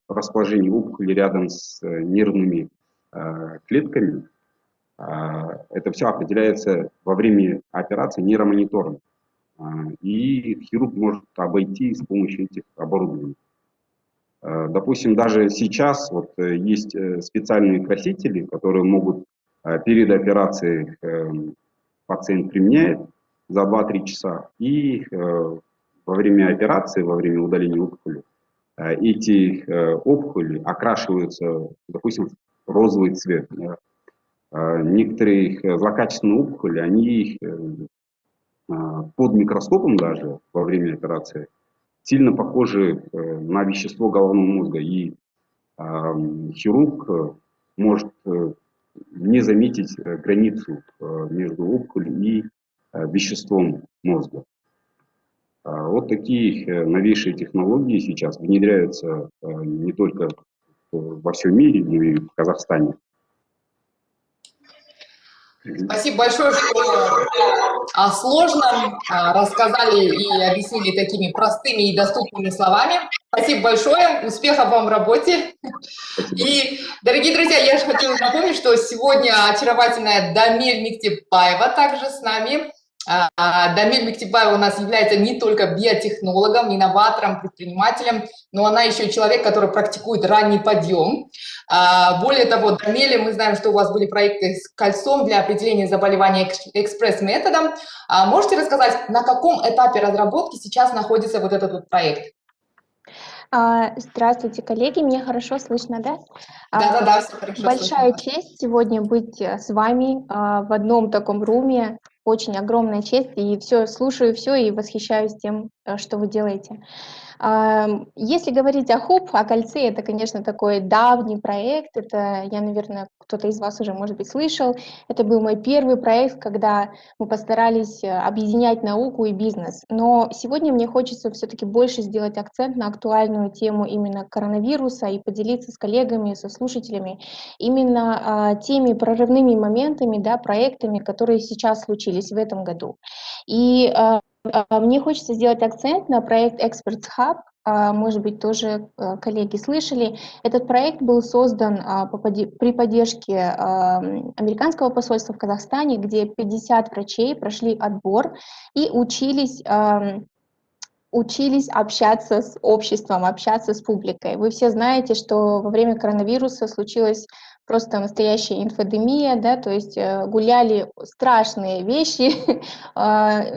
расположения опухоли рядом с нервными клетками, это все определяется во время операции нейромонитором. И хирург может обойти с помощью этих оборудований. Допустим, даже сейчас есть специальные красители, которые могут перед операцией пациент применяет за 2-3 часа, и во время операции, во время удаления опухоли, эти опухоли окрашиваются, допустим, в розовый цвет. Некоторые злокачественные опухоли, они под микроскопом даже во время операции сильно похожи на вещество головного мозга, и хирург может не заметить границу между опухолью и веществом мозга. Вот такие новейшие технологии сейчас внедряются не только во всем мире, но и в Казахстане. Спасибо большое, что о сложном рассказали и объяснили такими простыми и доступными словами. Спасибо большое, успехов вам в работе. Спасибо. И, дорогие друзья, я же хочу напомнить, что сегодня очаровательная Дамель Мектепаева также с нами. Дамель Мектепаева у нас является не только биотехнологом, инноватором, предпринимателем, но она еще и человек, который практикует ранний подъем. Более того, Дамель, мы знаем, что у вас были проекты с кольцом для определения заболевания экспресс-методом. Можете рассказать, на каком этапе разработки сейчас находится вот этот вот проект? Здравствуйте, коллеги, меня хорошо слышно, да? Да, все хорошо Большая слышно. честь сегодня быть с вами в одном таком руме, очень огромная честь, и слушаю все и восхищаюсь тем, что вы делаете. Если говорить о ХУП, о кольце, это, конечно, такой давний проект, это, я, наверное, кто-то из вас уже, может быть, слышал, это был мой первый проект, когда мы постарались объединять науку и бизнес. Но сегодня мне хочется все-таки больше сделать акцент на актуальную тему именно коронавируса и поделиться с коллегами, со слушателями именно теми прорывными моментами, да, проектами, которые сейчас случились в этом году. И Мне хочется сделать акцент на проект Experts Hub. Может быть, тоже коллеги слышали. Этот проект был создан при поддержке американского посольства в Казахстане, где 50 врачей прошли отбор и учились общаться с обществом, общаться с публикой. Вы все знаете, что во время коронавируса случилась просто настоящая инфодемия, да, то есть гуляли страшные вещи.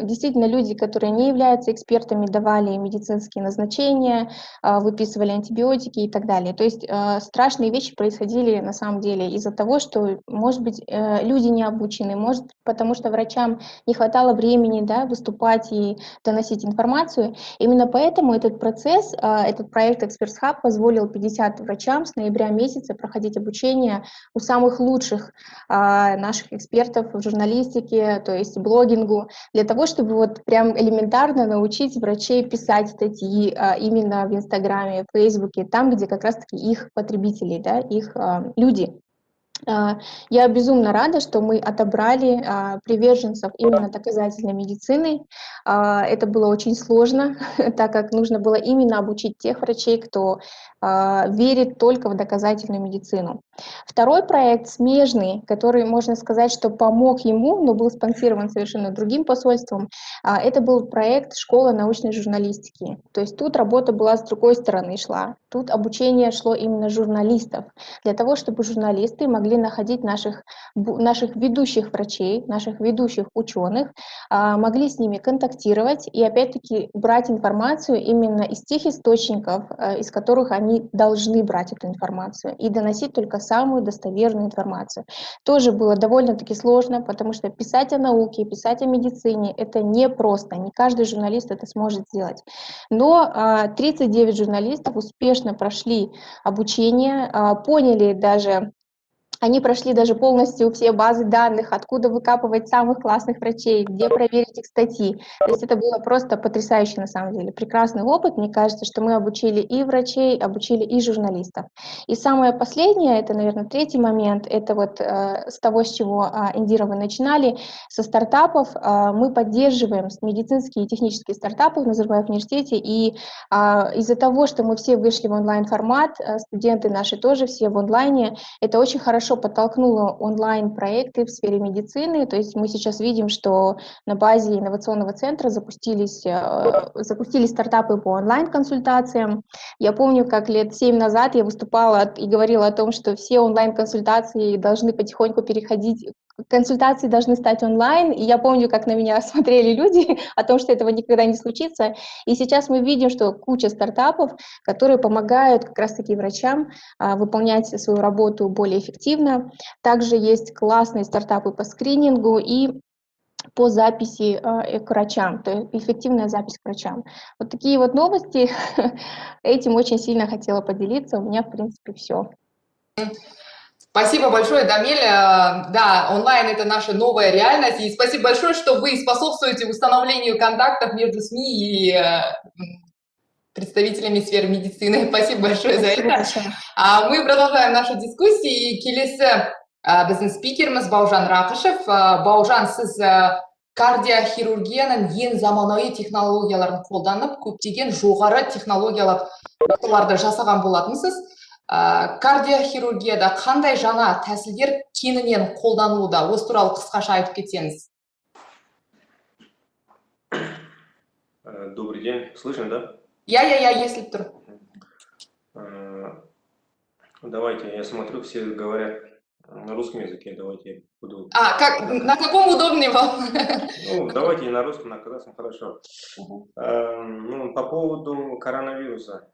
Действительно, люди, которые не являются экспертами, давали медицинские назначения, выписывали антибиотики и так далее. То есть страшные вещи происходили на самом деле из-за того, что, может быть, люди не обучены, может, потому что врачам не хватало времени, да, выступать и доносить информацию. Именно поэтому этот процесс, этот проект Experts Hub позволил 50 врачам с ноября месяца проходить обучение у самых лучших наших экспертов в журналистике, то есть блогингу, для того, чтобы вот прям элементарно научить врачей писать статьи именно в Инстаграме, в Фейсбуке, там, где как раз-таки их потребители, да, их люди. Я безумно рада, что мы отобрали приверженцев именно доказательной медицины. Это было очень сложно, так как нужно было именно обучить тех врачей, кто верит только в доказательную медицину. Второй проект смежный, который, можно сказать, что помог ему, но был спонсирован совершенно другим посольством, это был проект «Школа научной журналистики». То есть тут работа была с другой стороны шла. Тут обучение шло именно журналистов, для того, чтобы журналисты могли находить наших ведущих врачей, наших ведущих ученых, могли с ними контактировать и опять-таки брать информацию именно из тех источников, из которых они должны брать эту информацию, и доносить только самую достоверную информацию. Тоже было довольно-таки сложно, потому что писать о науке, писать о медицине — это непросто, не каждый журналист это сможет сделать. Но 39 журналистов успешно прошли обучение, поняли даже, они прошли даже полностью все базы данных, откуда выкапывать самых классных врачей, где проверить их статьи. То есть это было просто потрясающе на самом деле, прекрасный опыт. Мне кажется, что мы обучили и врачей, обучили и журналистов. И самое последнее, это, наверное, третий момент, это вот с того, с чего, Индира, вы начинали, со стартапов. Мы поддерживаем медицинские и технические стартапы в Назарбаев университете, и из-за того, что мы все вышли в онлайн-формат, студенты наши тоже все в онлайне, это очень хорошо подтолкнуло онлайн-проекты в сфере медицины. То есть мы сейчас видим, что на базе инновационного центра запустились стартапы по онлайн-консультациям. Я помню, как лет 7 назад я выступала и говорила о том, что все онлайн-консультации должны потихоньку переходить, консультации должны стать онлайн, и я помню, как на меня смотрели люди о том, что этого никогда не случится. И сейчас мы видим, что куча стартапов, которые помогают как раз-таки врачам выполнять свою работу более эффективно. Также есть классные стартапы по скринингу и по записи к врачам, то есть эффективная запись к врачам. Вот такие вот новости. Этим очень сильно хотела поделиться. У меня, в принципе, все. Спасибо большое, Дамель. Да, онлайн — это наша новая реальность. И спасибо большое, что вы способствуете установлению контактов между СМИ и представителями сферы медицины. Спасибо большое за Спасибо это. большое. Мы продолжаем нашу дискуссию. Келесі біздің спикеріміз Бауыржан Рақышев. Бауыржан, сіз кардиохирургияның ең заманауи технологияларын қолданып, көптеген жоғары технологиялық операцияларды жасаған болатынсыз. Кардиохирургияда қандай жаңа тәсілдер кеңінен қолданылуда? Осы туралы қысқаша айтып кетсеңіз. Добрый день. Слышно, да? Я, если тұр. Давайте, я смотрю, все говорят на русском языке, давайте я буду... На каком удобнее вам? Ну, давайте и на русском, на казахском, хорошо. Ну, по поводу коронавируса.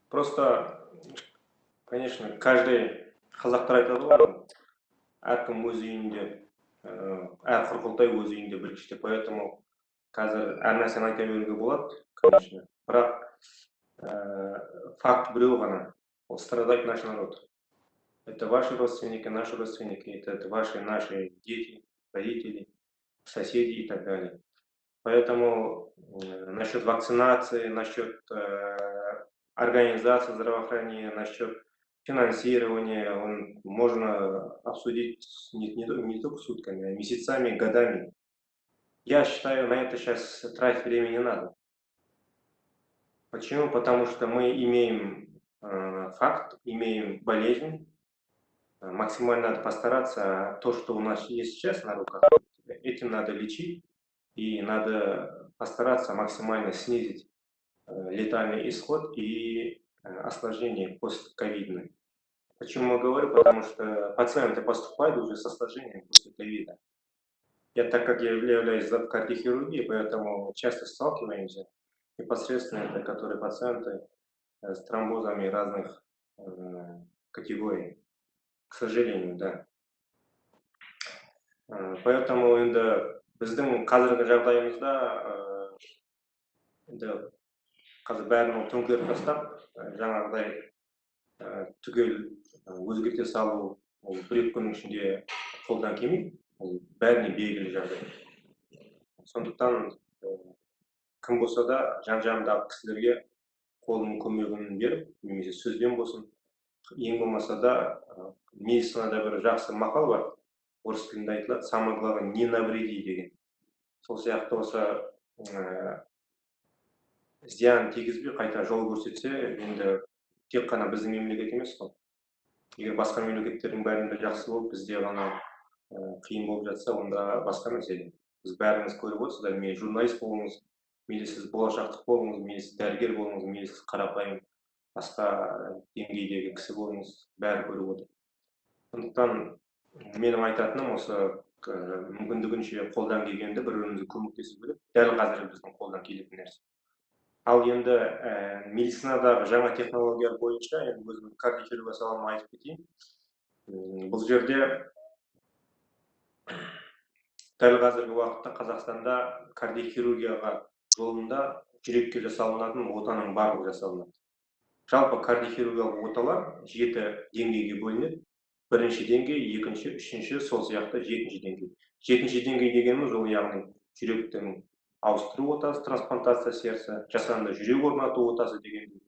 Просто, конечно, каждый қазақтар айтады ғой, әркім өз үйінде, әр құрқылтай өз үйінде білгіште, поэтому қазір әр нәрсені айта беруге болады, конечно. Бірақ факт біреу ғана, ол страдает наш народ. Это ваши родственники, наши родственники, это ваши, наши дети, родители, соседи и так далее. Поэтому насчет вакцинации, насчет организации здравоохранения, насчет финансирования, можно обсудить не только сутками, а месяцами, годами. Я считаю, на это сейчас тратить времени не надо. Почему? Потому что мы имеем факт, имеем болезнь. Максимально надо постараться то, что у нас есть сейчас на руках, этим надо лечить, и надо постараться максимально снизить летальный исход и осложнения постковидные. Почему я говорю? Потому что пациенты поступают уже с осложнением после ковида. Так как я являюсь в кардиохирургии, поэтому часто сталкиваемся непосредственно это, которые пациенты с тромбозами разных категорий. К сожалению, да. Поэтому енді біздің қазіргі жағдайымызда енді қазір бәрін төңкеріп тастап, жаңағыдай түгел өзгерте салу ол бір-екі күннің ішінде қолдан келмейді, ол бәріне белгілі жағдай. Сондықтан кім болса да жан-жағындағы кісілерге қолының көмегін беріп, немесе сөзбен болсын, ең болмаса да медицинада бір жақсы мақал бар, орыс тілінде айтылады, самое главное не навреди деген. Сол сияқты болса зиян тигізбей қайта жол көрсетсе, енді тек қана біздің мемлекет емес қой. Егер басқа мемлекеттердің бәрінде жақсы болып, бізде ғана қиын болып жатса, онда басқа мәселе. Біз бәріңіз көріп отырсыздар, мейлі журналист болыңыз, мейлі сіз болашақтық болыңыз, мейлі сіз дәрігер болыңыз, мейлі сіз қарапайым басқа деңгейдегі кісі болыңыз, бәрі көріп отыр. Сондықтан менің айтатыным осы мүмкіндігінше қолдан келгенде бір-бірімізге көмектесу керек. Дәл қазір біздің қолдан келетін нәрсе. Ал енді медицинадағы жаңа технологиялар бойынша, енді өзім кардиохирургия саламын айтып кетейін. Бұл жерде дәл қазіргі уақытта Қазақстанда кардиохирургияға жолында жүрекке жасалынатын отаның барлығы жасалынады. Жалпы кардиохирургиялық оталар 7 деңгейге бөлінеді. Бірінші деңгей, екінші, үшінші, сол сияқты 7-ші деңгей. 7-ші деңгей дегеніміз ол яғни жүректің ауыстыру отасы, трансплантация сердца, жасанды жүрек орнату отасы дегендей.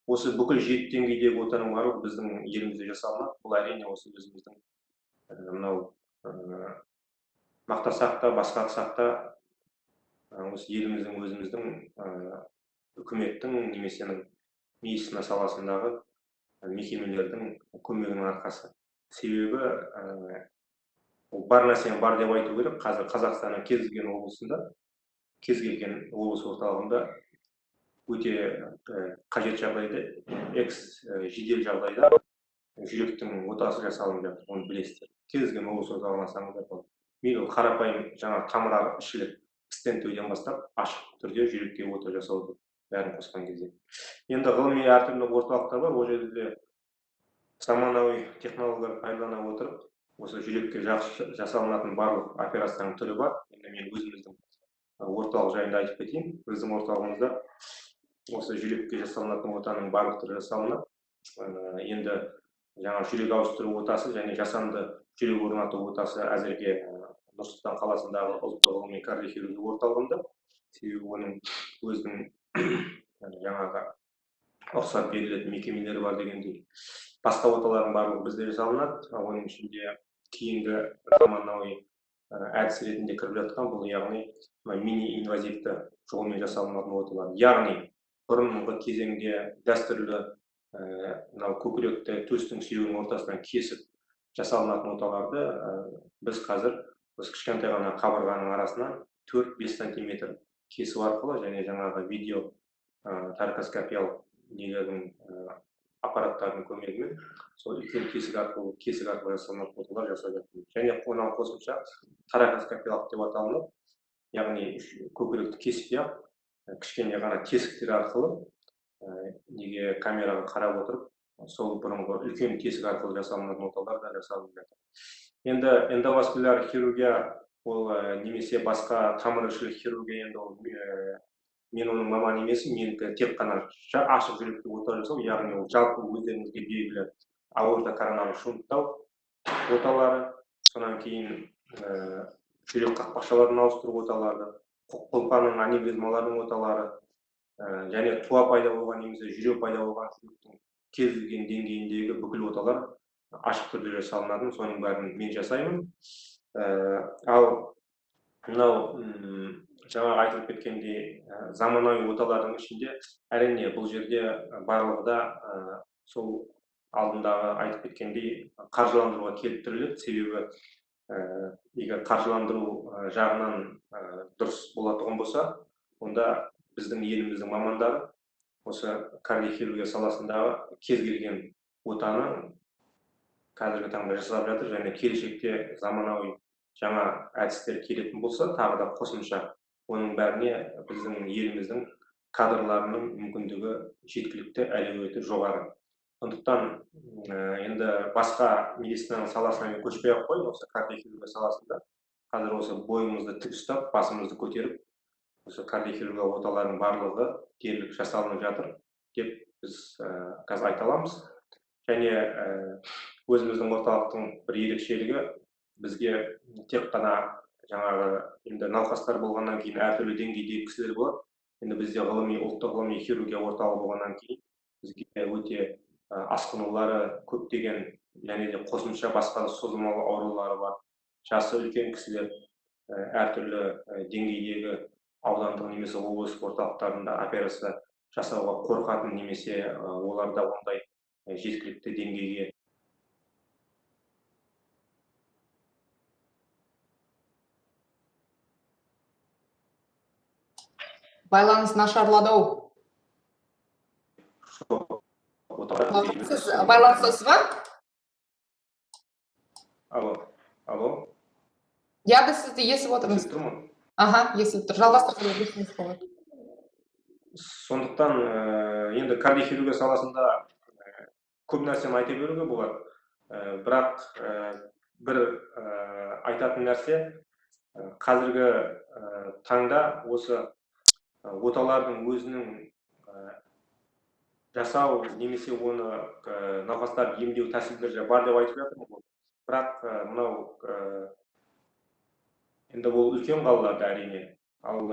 Осы бүкіл 7 деңгейдегі отаның барлығы біздің елімізде жасалынады. Бұл әрине осы өзіміздің мынау мақтасақ та, басқарсақ та, осы еліміздің өзіміздің үкіметтің немесе медицина саласындағы мекемелердің көмегінің арқасы. Себебі бар нәрсені бар деп айту керек. Қазір Қазақстанның кез келген облысында, кез келген облыс орталығында өте қажет жағдайда, жедел жағдайда жүректің отасы жасалынып жатыр, оны білесіздер. Кез келген облыс орталығына саңыздар болады. Мейлі қарапайым жаңа тамыр ішілік стентөйден бастап ашық түрде жүрекке ота жасалды, бәрін қосқан кезде. Енді ғылыми әртүрлі орталықтар бар, ол жерде заманауи технологиялар пайдалана отырып, осы жүрекке жасалынатын барлық операцияның түрі бар. Енді мен өзіміздің орталық жайында айтып кетейін. Біздің орталығымызда осы жүрекке жасалынатын отаның барлық түрі жасалынады. Енді жаңа жүрек ауыстыру отасы және жасанды жүрек орнату отасы әзірге Нұр-Сұлтан қаласындағы ұлттық ғылыми кардиохирургия орталығында. Себебі оның өзінің жаңағы рұқсат берілетін мекемелері бар дегендей. Басқа оталардың барлығы бізде жасалынады. Оның ішінде кейінгі заманауи әдіс ретінде кіріп жатқан бұл яғни мини-инвазивті жолмен жасалынатын оталар. Яғни бұрынғы кезеңде дәстүрлі көкіректі төстің сүйегінің ортасынан кесіп жасалынатын оталарды біз қазір кішкентай ғана қабырғаның арасынан 4-5 сантиметр кесу арқылы және жаңағы видео торакоскопиялық нелердің аппараттардың көмегімен сол үлкен кесік арқылы жасалынатын оталар жасап жатырмыз. Және оған қосымша торакоскопиялық деп аталынады. Яғни көкіректі кеспей ақ кішкене ғана тесіктер арқылы неге камераға қарап отырып, сол бұрынғы үлкен тесік арқылы жасалынатын оталар да жасалып жатыр. Енді эндоваскуляр хирургия ол немесе басқа тамырішілік хирургия, енді мен оның маман емесім, менікі тек қана ашық жүректі ота жасау, яғни ол жалпы өздеріңізге белгілі аорта коронарлық шунттау оталары, сонан кейін жүрек қақпақшаларын ауыстыру оталары, құлпаның аневризмаларының оталары, және туа пайда болған немесе жүре пайда болған жүректің кез келген деңгейіндегі бүкіл оталар ашық түрде жасалынатын, соның бәрін мен жасаймын. Ал мынау жаңағы айтылып кеткендей заманауи оталардың ішінде әрине бұл жерде барлығы да сол алдындағы айтып кеткендей қаржыландыруға келіп тіреледі. Себебі егер қаржыландыру жағынан дұрыс болатын болса, онда біздің еліміздің мамандары осы кардиохирургия саласындағы кез келген отаны қазіргі таңда жасап жатыр, және келешекте заманауи жаңа әдістер келетін болса, тағы да қосымша оның бәріне біздің еліміздің кадрларының мүмкіндігі жеткілікті, әлеуеті жоғары. Сондықтан енді басқа медицинаның саласына көшпей-ақ қой, осы кардиохирургия саласында қазір осы бойымызды тік ұстап, басымызды көтеріп, осы кардиохирургия оталарының барлығы дерлік жасалынып жатыр деп біз қазір айта аламыз. Және өзіміздің орталықтың бір ерекшелігі, бізге тек қана жаңағы енді науқастар болғаннан кейін әртүрлі деңгейдегі кісілер болады. Енді бізде ұлттық ғылыми хирургия орталығы болғаннан кейін бізге өте асқынулары көптеген, және де қосымша басқа созылмалы аурулары бар. Жасы үлкен кісілер әртүрлі деңгейдегі аудандық немесе облыстық орталықтарында операция жасауға қорқатын, немесе оларда ондай жеткілікті деңгейге Байланыс нашарлады-ау. Сіз байланыстасыз ба? Алло. Я біз сізді естіп отырмыз. Естіп тұрмын. Аха, естіп тұр. Жалғастырып болады. Сондықтан енді кардиохирургия саласында көп нәрсені айта беруге болады. Бірақ бір айтатын нәрсе, қазіргі таңда осы оталардың өзінің жасау немесе оны науқастарды емдеу тәсілдері бар деп айтып жатырмын. Бірақ мынау енді ол үлкен қалаларда әрине. Ал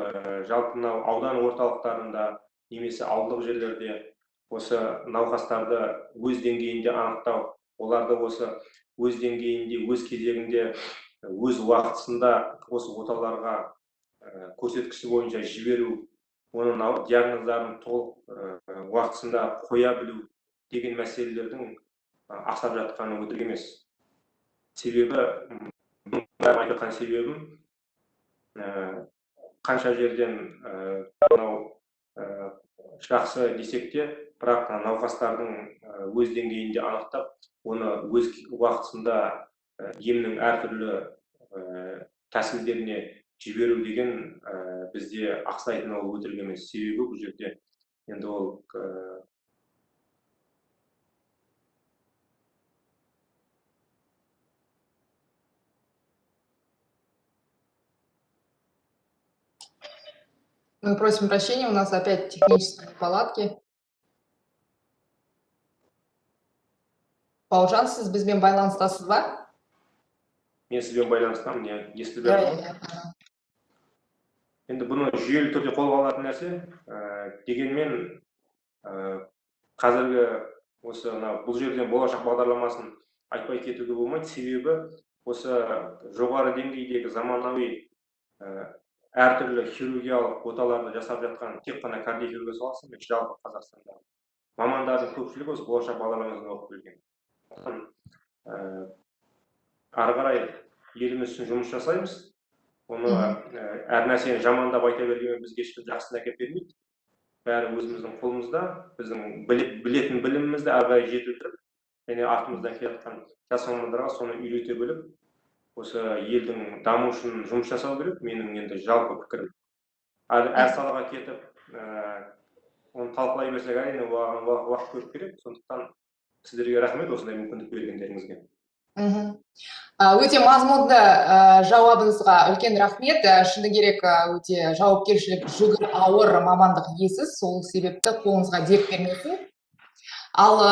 жалпы мынау аудан орталықтарында немесе ауылдық жерлерде осы науқастарды өз деңгейінде анықтау, оларды осы өз деңгейінде, өз кезегінде, өз уақытысында осы оталарға көрсеткіші бойынша жіберу, оның диагноздарын толық уақытысында қоя білу деген мәселелердің ақсап жатқаны өтірік емес. Себебі, айтып жатқан себебім, қанша жерден мынау жақсы десек те, бірақ науқастардың өз деңгейінде анықтап, оны өз уақытысында емнің әртүрлі тәсілдеріне жіберу деген бізде ақсайтын ол өтірік емес. Себебі бұл жерде енді ол Мы просим прощения, у нас опять технические неполадки. Бауыржан, сіз бізбен байланыстасыз ба? Мен сізбен байланыстамын, естіліп жатырмын. Енді бұны жүйелі түрде қолға алатын нәрсе, дегенмен қазіргі осы бұл жерден болашақ бағдарламасын айтпай кетуге болмайды. Себебі осы жоғары деңгейдегі заманауи әртүрлі хирургиялық оталарды жасап жатқан тек қана кардиохирургия саласы емес, жалпы Қазақстанда мамандардың көпшілігі осы болашақ бағдарламасында оқып келген. Ары қарай еліміз үшін жұмыс жасаймыз. Оны әр нәрсені жамандап айта бергенмен бізге ешкім жақсысын әкеліп бермейді. Бәрі өзіміздің қолымызда, біздің білетін білімімізді ары қарай жетілдіріп, және артымыздан келе жатқан жас мамандарға соны үйрете біліп, осы елдің даму үшін жұмыс жасау керек. Менің енді жалпы пікірім. Әр салаға кетіп, оны талқылай берсек, әрине уақыт көп керек. Сондықтан сіздерге рахмет осындай мүмкіндік бергендеріңізге. Өте мазмұнды жауабыңызға үлкен рахмет. Шыны керек, өте жауапкершілік жүгі ауыр мамандық иесіз, сол себепті қолыңызға дерт бермесін. Ал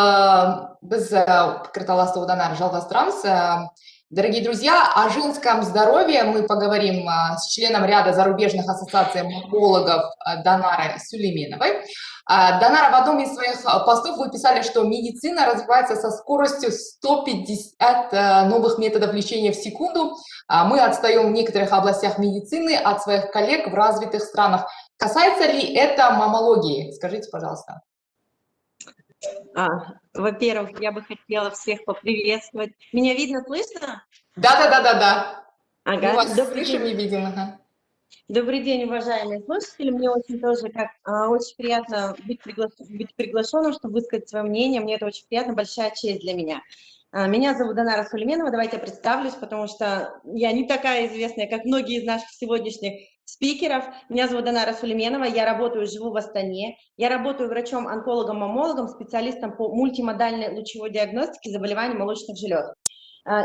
біз пікірталасты одан әрі жалғастырамыз. Дорогие друзья, о женском здоровье мы поговорим с членом ряда зарубежных ассоциаций маммологов Данарой Сулейменовой. Данара, в одном из своих постов вы писали, что медицина развивается со скоростью 150 новых методов лечения в секунду. Мы отстаем в некоторых областях медицины от своих коллег в развитых странах. Касается ли это маммологии? Скажите, пожалуйста. Во-первых, я бы хотела всех поприветствовать. Меня видно, слышно? Да. Мы Ага. вас Добрый слышим день. и видим. Ага. Добрый день, уважаемые слушатели. Мне очень тоже очень приятно быть приглашенным, чтобы высказать свое мнение. Мне это очень приятно, большая честь для меня. Меня зовут Данара Сулейменова. Давайте я представлюсь, потому что я не такая известная, как многие из наших сегодняшних спикеров. Меня зовут Данара Сулейменова, я работаю, живу в Астане. Я работаю врачом-онкологом-маммологом, специалистом по мультимодальной лучевой диагностике заболеваний молочных желез.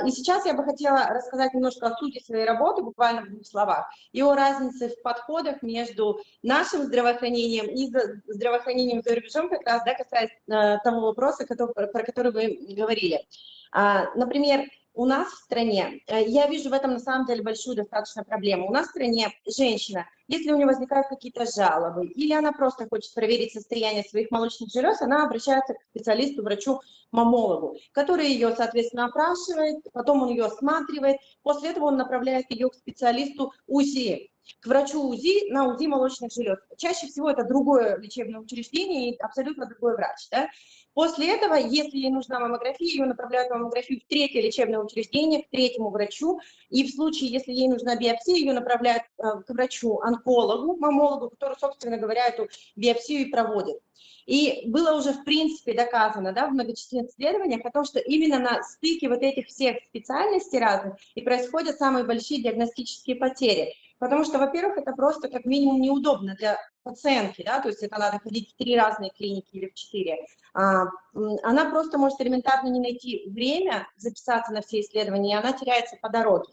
И сейчас я бы хотела рассказать немножко о сути своей работы, буквально в двух словах, и о разнице в подходах между нашим здравоохранением и здравоохранением за рубежом, как раз, да, касаясь того вопроса, про который вы говорили. Например, у нас в стране, я вижу в этом на самом деле большую достаточно проблему. У нас в стране женщина, если у нее возникают какие-то жалобы, или она просто хочет проверить состояние своих молочных желез, она обращается к специалисту, врачу-маммологу, который ее, соответственно, опрашивает, потом он ее осматривает, после этого он направляет ее к специалисту УЗИ, к врачу УЗИ на УЗИ молочных желез. Чаще всего это другое лечебное учреждение и абсолютно другой врач. Да? После этого, если ей нужна маммография, ее направляют в маммографию в третье лечебное учреждение, к третьему врачу. И в случае, если ей нужна биопсия, ее направляют к врачу-онкологу, маммологу, который, собственно говоря, эту биопсию и проводит. И было уже, в принципе, доказано, да, в многочисленных исследованиях о том, что именно на стыке вот этих всех специальностей разных и происходят самые большие диагностические потери. Потому что, во-первых, это просто как минимум неудобно для пациентки, да, то есть это надо ходить в 3 разные клиники или в 4. Она просто может элементарно не найти время записаться на все исследования, и она теряется по дороге.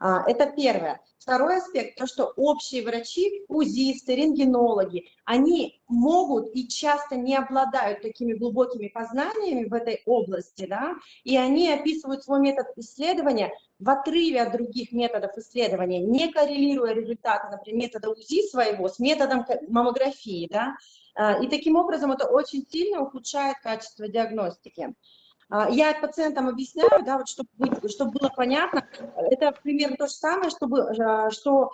Это первое. Второй аспект, то, что общие врачи, УЗИсты, рентгенологи, они могут и часто не обладают такими глубокими познаниями в этой области, да, и они описывают свой метод исследования в отрыве от других методов исследования, не коррелируя результаты, например, метода УЗИ своего с методом маммографии, да, и таким образом это очень сильно ухудшает качество диагностики. Я пациентам объясняю, да, вот, чтобы было понятно, это примерно то же самое, что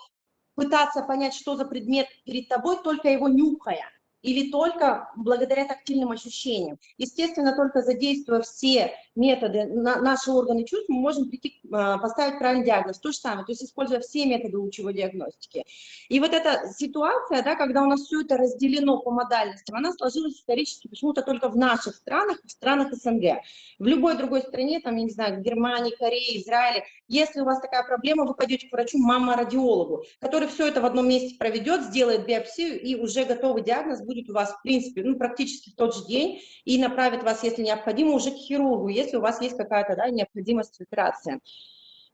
пытаться понять, что за предмет перед тобой, только его нюхая, или только благодаря тактильным ощущениям. Естественно, только задействуя все методы, наши органы чувств, мы можем поставить правильный диагноз. То же самое, то есть используя все методы лучевой диагностики. И вот эта ситуация, да, когда у нас все это разделено по модальностям, она сложилась исторически почему-то только в наших странах, в странах СНГ. В любой другой стране, там, я не знаю, в Германии, Корее, Израиле, если у вас такая проблема, вы пойдете к врачу-мамморадиологу, который все это в одном месте проведет, сделает биопсию, и уже готовый диагноз будет у вас, в принципе, ну, практически в тот же день, и направит вас, если необходимо, уже к хирургу, если у вас есть какая-то, да, необходимость в операции.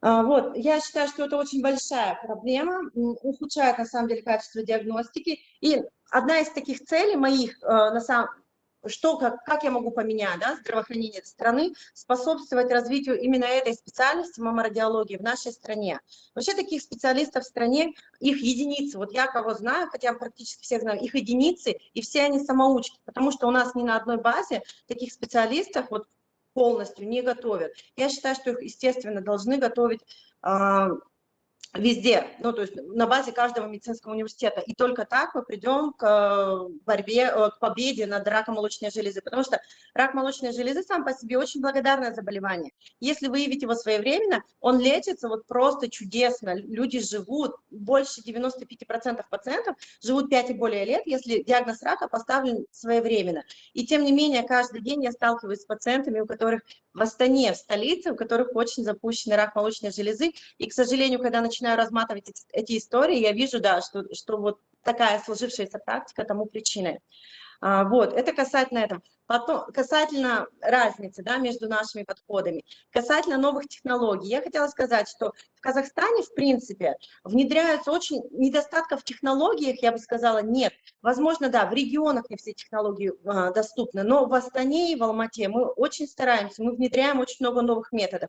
Вот, я считаю, что это очень большая проблема, ухудшает, на самом деле, качество диагностики, и одна из таких целей моих, как я могу поменять, да, здравоохранение страны, способствовать развитию именно этой специальности мамморадиологии в нашей стране. Вообще таких специалистов в стране, их единицы, вот я кого знаю, хотя практически всех знаю, их единицы, и все они самоучки, потому что у нас ни на одной базе таких специалистов вот полностью не готовят. Я считаю, что их, естественно, должны готовить везде, ну, то есть на базе каждого медицинского университета. И только так мы придем к борьбе, к победе над раком молочной железы. Потому что рак молочной железы сам по себе очень благодарное заболевание. Если выявить его своевременно, он лечится вот просто чудесно. Люди живут, больше 95% пациентов живут 5 и более лет, если диагноз рака поставлен своевременно. И тем не менее, каждый день я сталкиваюсь с пациентами, у которых в Астане, в столице, у которых очень запущенный рак молочной железы. И, к сожалению, когда начинаю разматывать эти истории, я вижу, да, что вот такая сложившаяся практика тому причиной. Вот, это касательно этого. Потом, касательно разницы, да, между нашими подходами, касательно новых технологий, я хотела сказать, что в Казахстане, в принципе, внедряются очень недостатков в технологиях, я бы сказала, нет. Возможно, да, в регионах не все технологии доступны, но в Астане и в Алмате мы очень стараемся, мы внедряем очень много новых методов.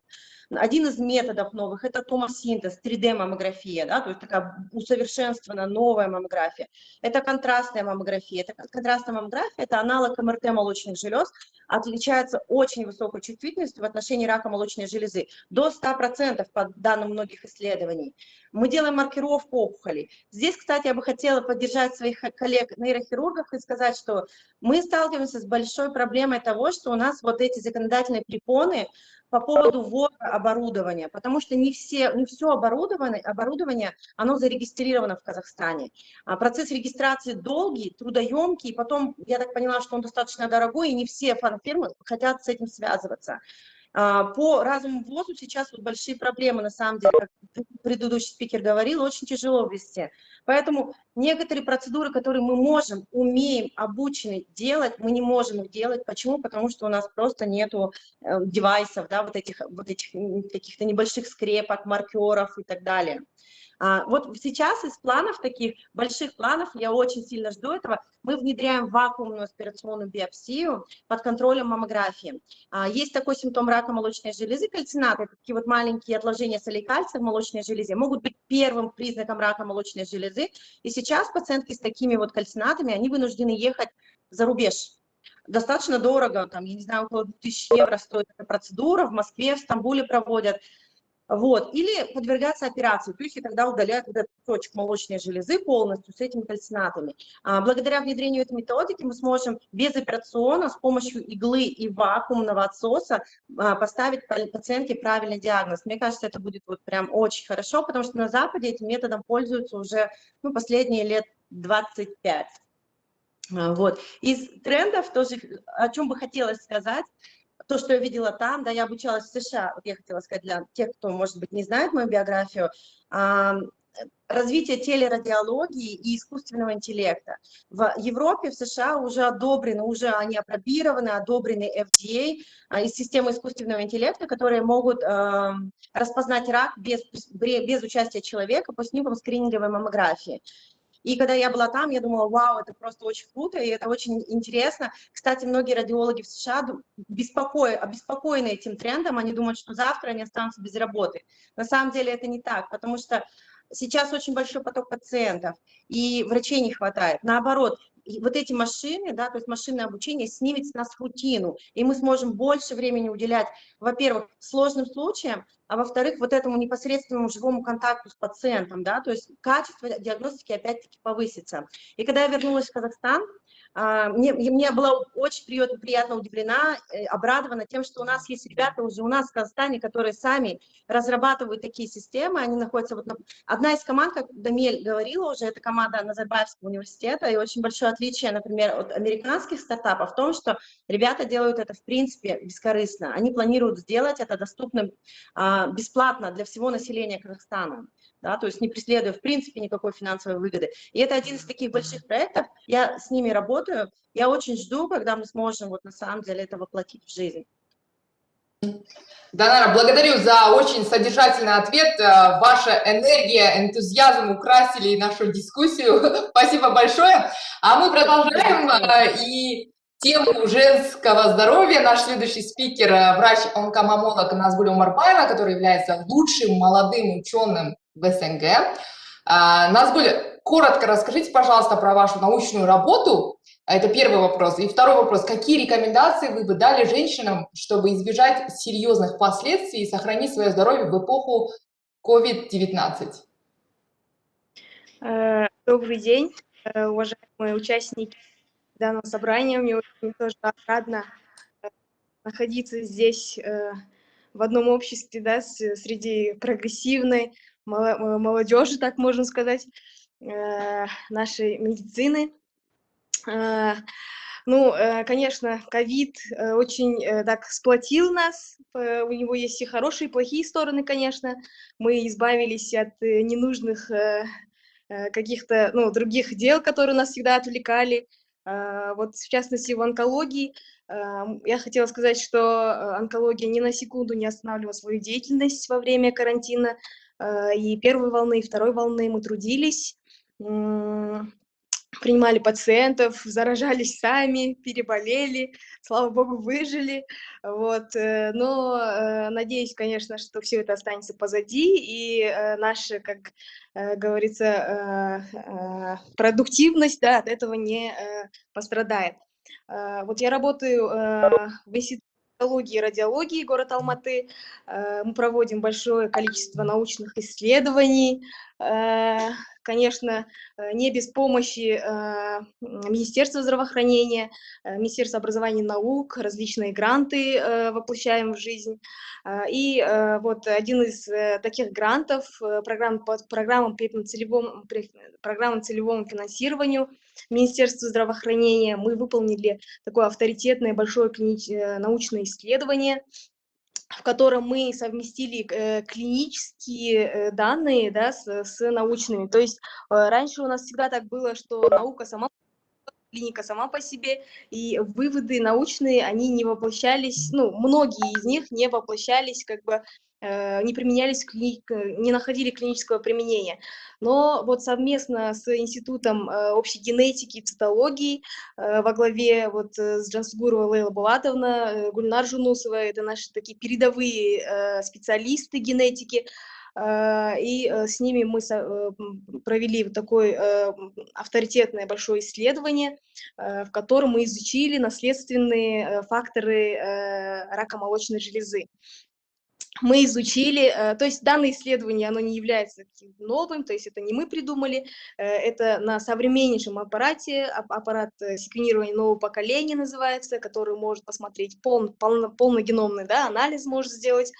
Один из методов новых – это томосинтез, 3D-маммография, да, то есть такая усовершенствованная новая маммография. Это контрастная маммография. Контрастная маммография – это аналог МРТ молочных желез, отличается очень высокой чувствительностью в отношении рака молочной железы, до 100% по данным многих исследований. Мы делаем маркировку опухолей. Здесь, кстати, я бы хотела поддержать своих коллег-нейрохирургов и сказать, что мы сталкиваемся с большой проблемой того, что у нас вот эти законодательные препоны по поводу ввода оборудования, потому что не все оборудование, оно зарегистрировано в Казахстане. Процесс регистрации долгий, трудоемкий, и потом, я так поняла, что он достаточно дорогой, и не все фармфирмы хотят с этим связываться. По разовому ввозу сейчас вот большие проблемы, на самом деле, как предыдущий спикер говорил, очень тяжело ввести. Поэтому некоторые процедуры, которые мы можем, умеем, обучены делать, мы не можем их делать. Почему? Потому что у нас просто нету девайсов, да, вот этих каких-то небольших скрепок, маркеров и так далее. Вот сейчас из планов, таких больших планов, я очень сильно жду этого, мы внедряем вакуумную аспирационную биопсию под контролем маммографии. Есть такой симптом рака молочной железы, кальцинаты, такие вот маленькие отложения солей кальция в молочной железе, могут быть первым признаком рака молочной железы. И сейчас пациентки с такими вот кальцинатами, они вынуждены ехать за рубеж. Достаточно дорого, там, я не знаю, около 2000 евро стоит эта процедура, в Москве, в Стамбуле проводят. Вот. Или подвергаться операции, то есть и тогда удаляют этот кусочек молочной железы полностью с этими кальцинатами. Благодаря внедрению этой методики мы сможем безоперационно с помощью иглы и вакуумного отсоса поставить пациентке правильный диагноз. Мне кажется, это будет вот прям очень хорошо, потому что на Западе этим методом пользуются уже последние лет 25. Вот. Из трендов тоже, о чем бы хотелось сказать, то, что я видела там, да, я обучалась в США, вот я хотела сказать для тех, кто, может быть, не знает мою биографию, развитие телерадиологии и искусственного интеллекта. В Европе, в США уже одобрены, уже они апробированы, одобрены FDA из системы искусственного интеллекта, которые могут распознать рак без участия человека по снимкам скрининговой маммографии. И когда я была там, я думала, вау, это просто очень круто, и это очень интересно. Кстати, многие радиологи в США обеспокоены этим трендом, они думают, что завтра они останутся без работы. На самом деле это не так, потому что сейчас очень большой поток пациентов, и врачей не хватает. Наоборот, вот эти машины, да, то есть машинное обучение снимет с нас рутину, и мы сможем больше времени уделять, во-первых, сложным случаям, а во-вторых, вот этому непосредственному живому контакту с пациентом, да, то есть качество диагностики опять-таки повысится. И когда я вернулась в Казахстан, мне была очень приятно удивлена, обрадована тем, что у нас есть ребята уже у нас в Казахстане, которые сами разрабатывают такие системы, они находятся, вот одна из команд, как Дамель говорила уже, это команда Назарбаевского университета, и очень большое отличие, например, от американских стартапов в том, что ребята делают это, в принципе, бескорыстно, они планируют сделать это доступным бесплатно для всего населения Казахстана. Да, то есть не преследуя, в принципе, никакой финансовой выгоды. И это один из таких больших проектов, я с ними работаю, я очень жду, когда мы сможем вот на самом деле это воплотить в жизнь. Данара, благодарю за очень содержательный ответ. Ваша энергия, энтузиазм украсили нашу дискуссию. Спасибо большое. А мы продолжаем. И тему женского здоровья наш следующий спикер, врач-онкомамолог Назгуль Омарбаева, который является лучшим молодым ученым в СНГ. Назгуль, коротко расскажите, пожалуйста, про вашу научную работу. Это первый вопрос. И второй вопрос. Какие рекомендации вы бы дали женщинам, чтобы избежать серьезных последствий и сохранить свое здоровье в эпоху COVID-19? Добрый день, уважаемые участники данного собрания. Мне очень тоже отрадно находиться здесь в одном обществе, да, среди прогрессивной молодежи, так можно сказать, нашей медицины. Ну, конечно, ковид очень так сплотил нас, у него есть и хорошие, и плохие стороны, конечно. Мы избавились от ненужных каких-то, других дел, которые нас всегда отвлекали. Вот в частности в онкологии я хотела сказать, что онкология ни на секунду не останавливала свою деятельность во время карантина. И первой волны, и второй волны мы трудились, принимали пациентов, заражались сами, переболели, слава богу, выжили. Вот. Но надеюсь, конечно, что все это останется позади, и наша, как говорится, продуктивность, да, от этого не пострадает. Вот я работаю в Институте онкологии и радиологии город Алматы. Мы проводим большое количество научных исследований. Конечно, не без помощи Министерства здравоохранения, Министерства образования и наук, различные гранты воплощаем в жизнь. И вот один из таких грантов, программам по целевому финансированию Министерства здравоохранения, мы выполнили такое авторитетное большое научное исследование, в котором мы совместили клинические данные, да, с научными. То есть раньше у нас всегда так было, что наука сама, клиника сама по себе, и выводы научные, они не воплощались, ну, многие из них не воплощались, как бы не применялись, не находили клинического применения. Но вот совместно с Институтом общей генетики и цитологии во главе вот с Джансугурова Лейла Булатовна, Гульнар Жунусова, это наши такие передовые специалисты генетики, и с ними мы провели вот такое авторитетное большое исследование, в котором мы изучили наследственные факторы рака молочной железы. Мы изучили, то есть данное исследование, оно не является новым, то есть это не мы придумали, это на современнейшем аппарате, аппарат секвенирования нового поколения называется, который может посмотреть полногеномный, да, анализ может сделать.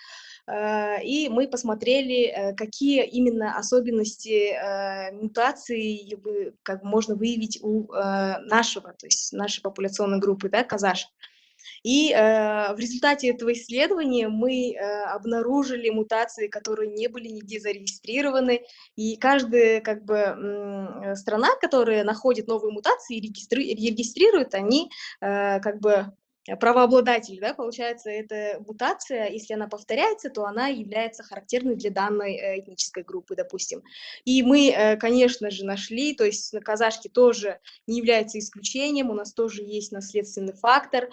И мы посмотрели, какие именно особенности мутации как можно выявить у нашего, то есть нашей популяционной группы, да, казашек. И в результате этого исследования мы обнаружили мутации, которые не были нигде зарегистрированы, и каждая как бы страна, которая находит новые мутации и регистрирует, они как бы правообладатель, да, получается, эта мутация, если она повторяется, то она является характерной для данной этнической группы, допустим. И мы, конечно же, нашли, то есть казашки тоже не являются исключением, у нас тоже есть наследственный фактор.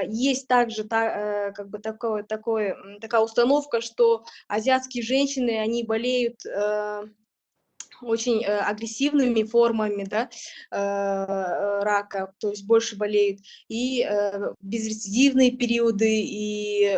Есть также как бы такая установка, что азиатские женщины, они болеют очень агрессивными формами, да, рака, то есть больше болеют, и безрецидивные периоды, и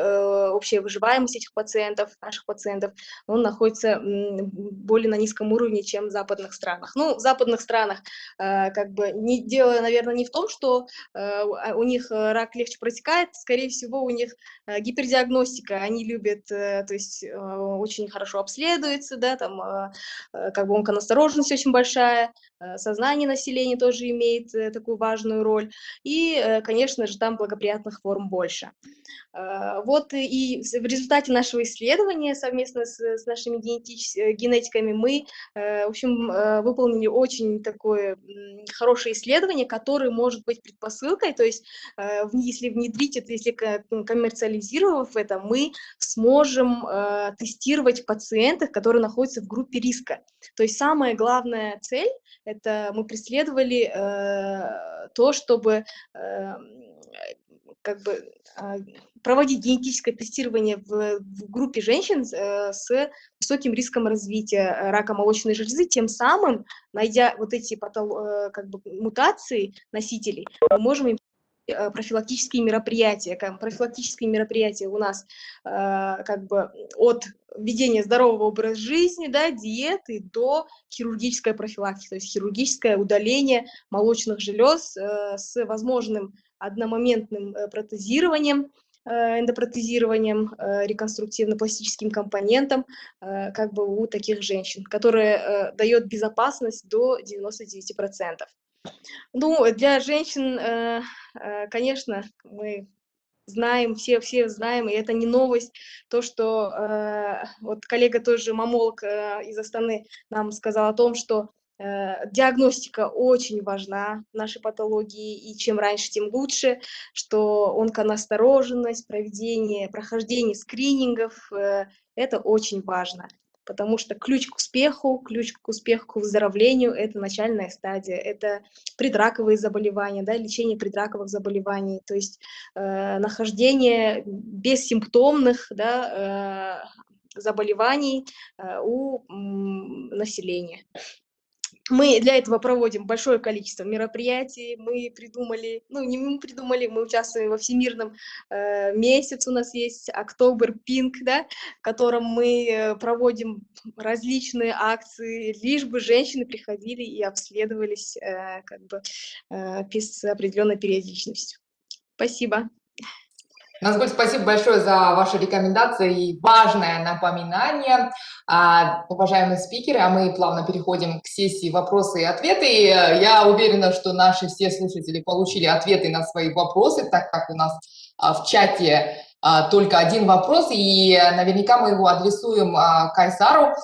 общая выживаемость этих пациентов, наших пациентов, он находится более на низком уровне, чем в западных странах. Ну, в западных странах как бы дело, наверное, не в том, что у них рак легче протекает, скорее всего, у них гипердиагностика, они любят, то есть очень хорошо обследуются, да, там как бы онконастороженность очень большая, сознание населения тоже имеет такую важную роль, и, конечно же, там благоприятных форм больше. Вот и в результате нашего исследования совместно с нашими генетиками мы, в общем, выполнили очень такое хорошее исследование, которое может быть предпосылкой, то есть если внедрить это, если коммерциализировав это, мы сможем тестировать пациентов, которые находятся в группе риска. То есть самая главная цель, это мы преследовали то, чтобы как бы проводить генетическое тестирование в группе женщин с высоким риском развития рака молочной железы, тем самым, найдя вот эти как бы мутации носителей, мы можем им профилактические мероприятия. Профилактические мероприятия у нас как бы от введения здорового образа жизни, да, диеты до хирургической профилактики, то есть хирургическое удаление молочных желез с возможным одномоментным протезированием, эндопротезированием, реконструктивно-пластическим компонентом как бы у таких женщин, которое дает безопасность до 99%. Ну, для женщин, конечно, мы знаем, все знаем, и это не новость, то, что вот коллега тоже, мамолог из Астаны, нам сказал о том, что Диагностика очень важна в нашей патологии, и чем раньше, тем лучше, что онконастороженность, прохождение скринингов, это очень важно, потому что ключ к успеху к выздоровлению – это начальная стадия, это предраковые заболевания, да, лечение предраковых заболеваний, то есть нахождение бессимптомных, да, заболеваний у населения. Мы для этого проводим большое количество мероприятий. Мы придумали, ну не мы придумали, мы участвуем во всемирном месяце, у нас есть Октобер Пинк, да, в котором мы проводим различные акции, лишь бы женщины приходили и обследовались с определенной периодичностью. Спасибо. Назгуль, спасибо большое за ваши рекомендации и важное напоминание. Уважаемые спикеры, а мы плавно переходим к сессии вопросы и ответы. Я уверена, что наши все слушатели получили ответы на свои вопросы, так как у нас в чате только один вопрос, и наверняка мы его адресуем Кайсару.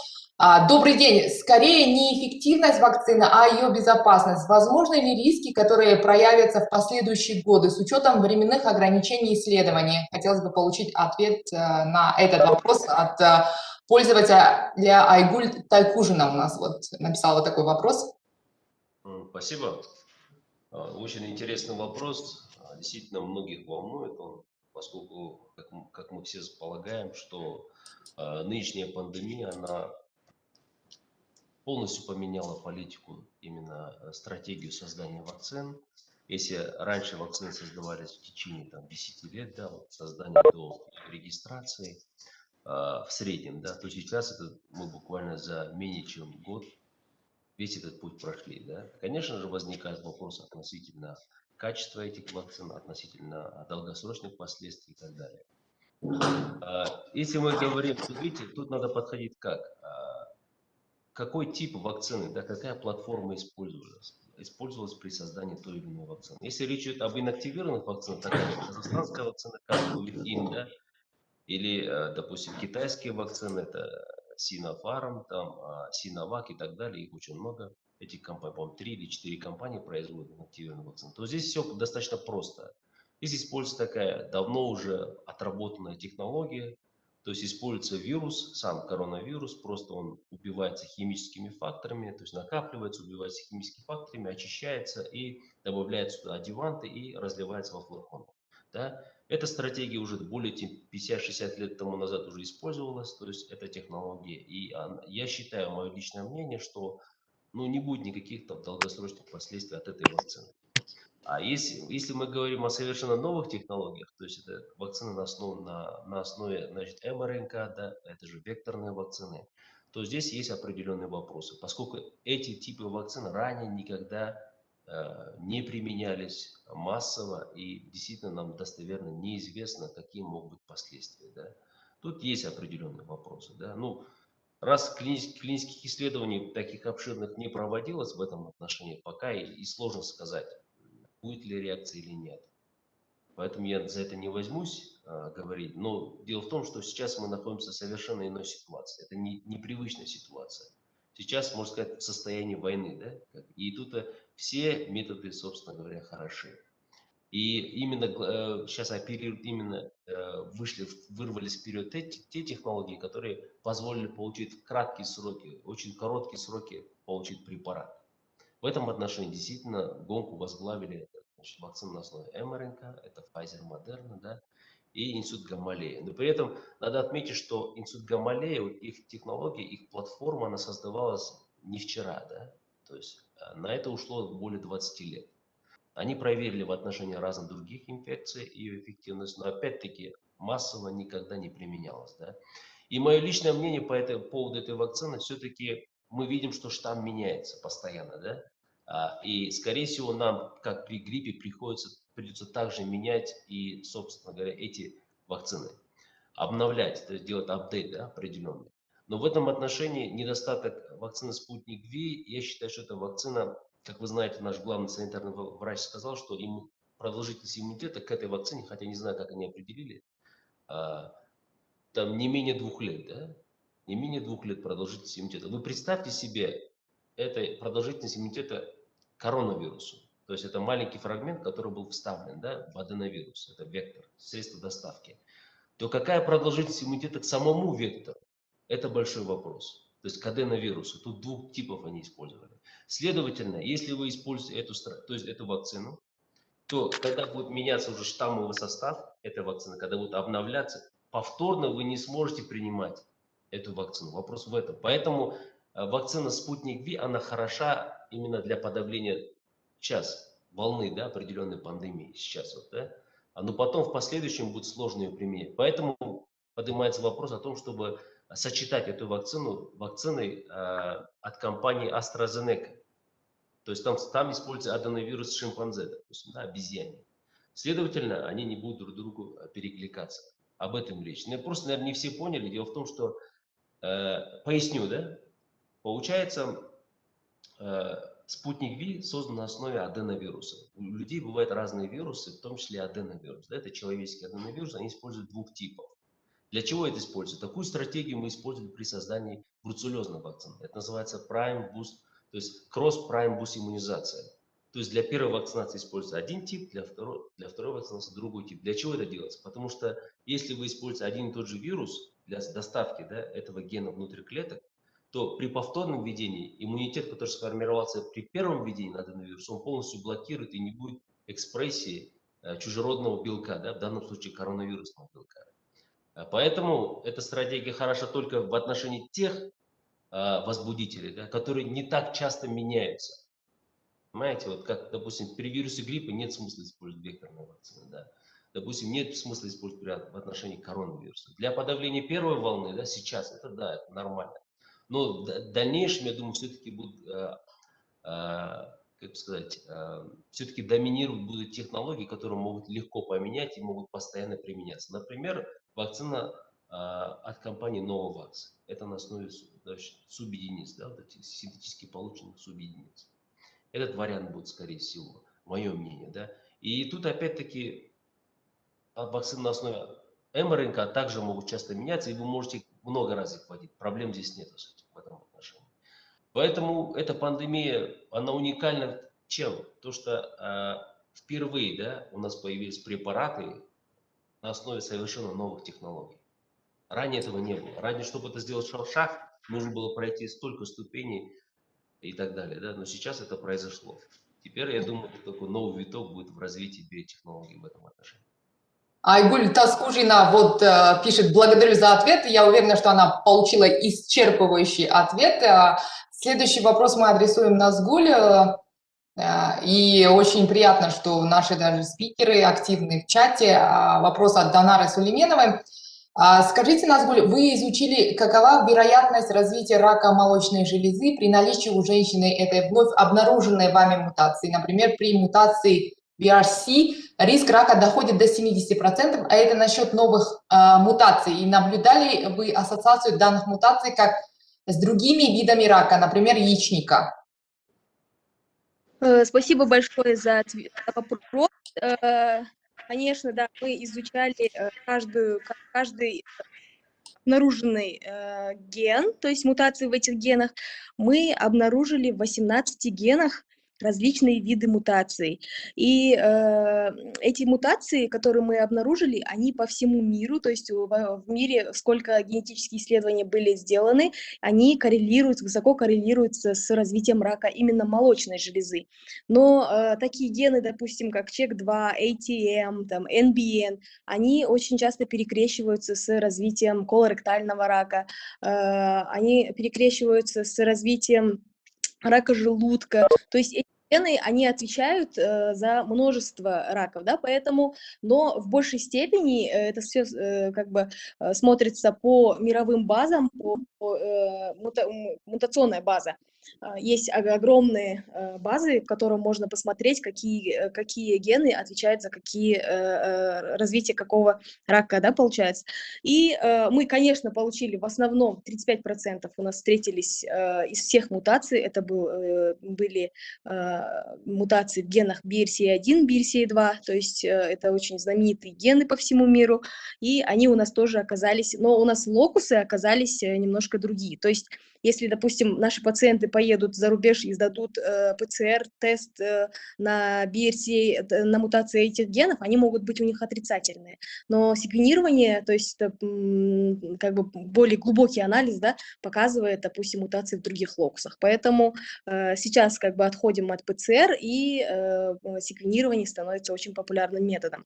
Добрый день. Скорее не эффективность вакцины, а ее безопасность. Возможны ли риски, которые проявятся в последующие годы с учетом временных ограничений исследований? Хотелось бы получить ответ на этот вопрос от пользователя Айгуль Тайкужина. У нас вот написала такой вопрос. Спасибо. Очень интересный вопрос. Действительно, многих волнует он, поскольку, как мы все полагаем, что нынешняя пандемия, она полностью поменяла политику, именно стратегию создания вакцин. Если раньше вакцины создавались в течение 10 лет, да, от создания до регистрации в среднем, да, то сейчас мы буквально за менее чем год весь этот путь прошли. Да. Конечно же, возникает вопрос относительно качества этих вакцин, относительно долгосрочных последствий и так далее. Если мы говорим, то видите, тут надо подходить как? Какой тип вакцины, да, какая платформа использовалась при создании той или иной вакцины. Если речь идет об инактивированных вакцинах, такая как казахстанская вакцина, Казковид-Ин, да, или, допустим, китайские вакцины, это Sinopharm, там, Sinovac и так далее, их очень много. Этих компаний, по-моему, 3 или 4 компании производят инактивированные вакцины. То здесь все достаточно просто. Здесь используется такая давно уже отработанная технология. То есть используется вирус, сам коронавирус, просто он убивается химическими факторами, то есть накапливается, убивается химическими факторами, очищается и добавляется туда адъюванты и разливается во флакон. Да? Эта стратегия уже более чем 50-60 лет тому назад уже использовалась, то есть эта технология. И я считаю, мое личное мнение, что не будет никаких долгосрочных последствий от этой вакцины. А если мы говорим о совершенно новых технологиях, то есть это вакцины на основе значит, МРНК, да, это же векторные вакцины, то здесь есть определенные вопросы, поскольку эти типы вакцин ранее никогда не применялись массово, и действительно нам достоверно неизвестно, какие могут быть последствия. Да. Тут есть определенные вопросы. Да. Раз клинических исследований таких обширных не проводилось в этом отношении, пока и сложно сказать, будет ли реакция или нет. Поэтому я за это не возьмусь говорить. Но дело в том, что сейчас мы находимся в совершенно иной ситуации. Это непривычная ситуация. Сейчас, можно сказать, в состоянии войны. Да? И тут все методы, собственно говоря, хороши. И именно сейчас вырвались вперед те технологии, которые позволили получить в краткие сроки, очень короткие сроки получить препарат. В этом отношении действительно гонку возглавили вакцины на основе МРНК, это Pfizer, Moderna, да, и Институт Гамалея. Но при этом надо отметить, что Институт Гамалея, их технология, их платформа, она создавалась не вчера, да, то есть на это ушло более 20 лет. Они проверили в отношении разных других инфекций ее эффективность, но опять-таки массово никогда не применялось. Да. И мое личное мнение по поводу этой вакцины, все-таки мы видим, что штамм меняется постоянно, да? И, скорее всего, нам, как при гриппе, придется также менять и, собственно говоря, эти вакцины. Обновлять, то есть делать апдейт, да, определенный. Но в этом отношении недостаток вакцины «Спутник Ви», я считаю, что эта вакцина, как вы знаете, наш главный санитарный врач сказал, что продолжительность иммунитета к этой вакцине, хотя не знаю, как они определили, там не менее 2 лет, да? Не менее 2 лет продолжительность иммунитета. Вы представьте себе, это продолжительность иммунитета к коронавирусу. То есть это маленький фрагмент, который был вставлен, да, в аденовирус, это вектор, средство доставки. То какая продолжительность иммунитета к самому вектору? Это большой вопрос. То есть к аденовирусу. Тут двух типов они использовали. Следовательно, если вы используете эту вакцину, то когда будет меняться уже штаммовый состав этой вакцины, когда будет обновляться, повторно вы не сможете принимать эту вакцину. Вопрос в этом. Поэтому вакцина Спутник Ви, она хороша именно для подавления сейчас волны, да, определенной пандемии сейчас. Вот, да? Но потом в последующем будет сложно ее применять. Поэтому поднимается вопрос о том, чтобы сочетать эту вакцину вакциной от компании AstraZeneca. То есть там используется аденовирус шимпанзе, допустим, да, обезьяне. Следовательно, они не будут друг другу перекликаться. Об этом речь. Но просто, наверное, не все поняли. Дело в том, что, поясню, да, получается, Спутник Ви создан на основе аденовируса. У людей бывают разные вирусы, в том числе аденовирус. Да, это человеческий аденовирус, они используют двух типов. Для чего это используется? Такую стратегию мы использовали при создании бруцеллезной вакцины. Это называется Prime Boost, то есть Cross-Prime Boost иммунизация. То есть для первой вакцинации используется один тип, для второй вакцинации другой тип. Для чего это делается? Потому что если вы используете один и тот же вирус для доставки, да, этого гена внутрь клеток, то при повторном введении иммунитет, который сформировался при первом введении аденовируса, он полностью блокирует и не будет экспрессии чужеродного белка, да, в данном случае коронавирусного белка. Поэтому эта стратегия хороша только в отношении тех возбудителей, да, которые не так часто меняются. Понимаете, вот как, допустим, при вирусе гриппа нет смысла использовать векторные вакцины, да. Допустим, нет смысла использовать в отношении коронавируса. Для подавления первой волны, да, сейчас, это да, это нормально. Но в дальнейшем, я думаю, все-таки будут, как сказать, все-таки доминировать будут технологии, которые могут легко поменять и могут постоянно применяться. Например, вакцина от компании Novavax. Это на основе субъединиц, да, вот этих синтетически полученных субъединиц. Этот вариант будет, скорее всего, мое мнение. Да. И тут опять-таки вакцины на основе МРНК также могут часто меняться, и вы можете много раз их вводить. Проблем здесь нет в этом отношении. Поэтому эта пандемия, она уникальна чем? То, что впервые, да, у нас появились препараты на основе совершенно новых технологий. Ранее этого не было. Ранее, чтобы это сделать шаг, нужно было пройти столько ступеней и так далее. Да? Но сейчас это произошло. Теперь, я думаю, такой новый виток будет в развитии биотехнологий в этом отношении. Айгуль Таскужина вот пишет: благодарю за ответ. Я уверена, что она получила исчерпывающий ответ. Следующий вопрос мы адресуем Назгуль. И очень приятно, что наши даже спикеры активны в чате. Вопрос от Данары Сулейменовой. Скажите, Назгуль, вы изучили, какова вероятность развития рака молочной железы при наличии у женщины этой вновь обнаруженной вами мутации? Например, при мутации BRC риск рака доходит до 70%, а это насчет новых мутаций. И наблюдали вы ассоциацию данных мутаций как с другими видами рака, например, яичника? Спасибо большое за вопрос. Конечно, да, мы изучали каждый обнаруженный ген, то есть мутации в этих генах. Мы обнаружили в 18 генах различные виды мутаций. И эти мутации, которые мы обнаружили, они по всему миру, то есть в мире сколько генетических исследований были сделаны, они высоко коррелируются с развитием рака именно молочной железы. Но такие гены, допустим, как CHEK2, ATM, там, NBN, они очень часто перекрещиваются с развитием колоректального рака, они перекрещиваются с развитием рака желудка. То есть эти гены, они отвечают за множество раков, да, поэтому, но в большей степени это все как бы смотрится по мировым базам, мутационная база. Есть огромные базы, в которых можно посмотреть, какие гены отвечают за развитие какого рака, да, получается. И мы, конечно, получили в основном 35% у нас встретились из всех мутаций, это были мутации в генах BRCA1, BRCA2, то есть это очень знаменитые гены по всему миру, и они у нас тоже оказались, но у нас локусы оказались немножко другие. То есть если, допустим, наши пациенты поедут за рубеж и сдадут ПЦР-тест на BRCA, на мутации этих генов, они могут быть у них отрицательные. Но секвенирование, то есть это как бы более глубокий анализ, да, показывает, допустим, мутации в других локусах. Поэтому сейчас как бы отходим от ПЦР, и секвенирование становится очень популярным методом.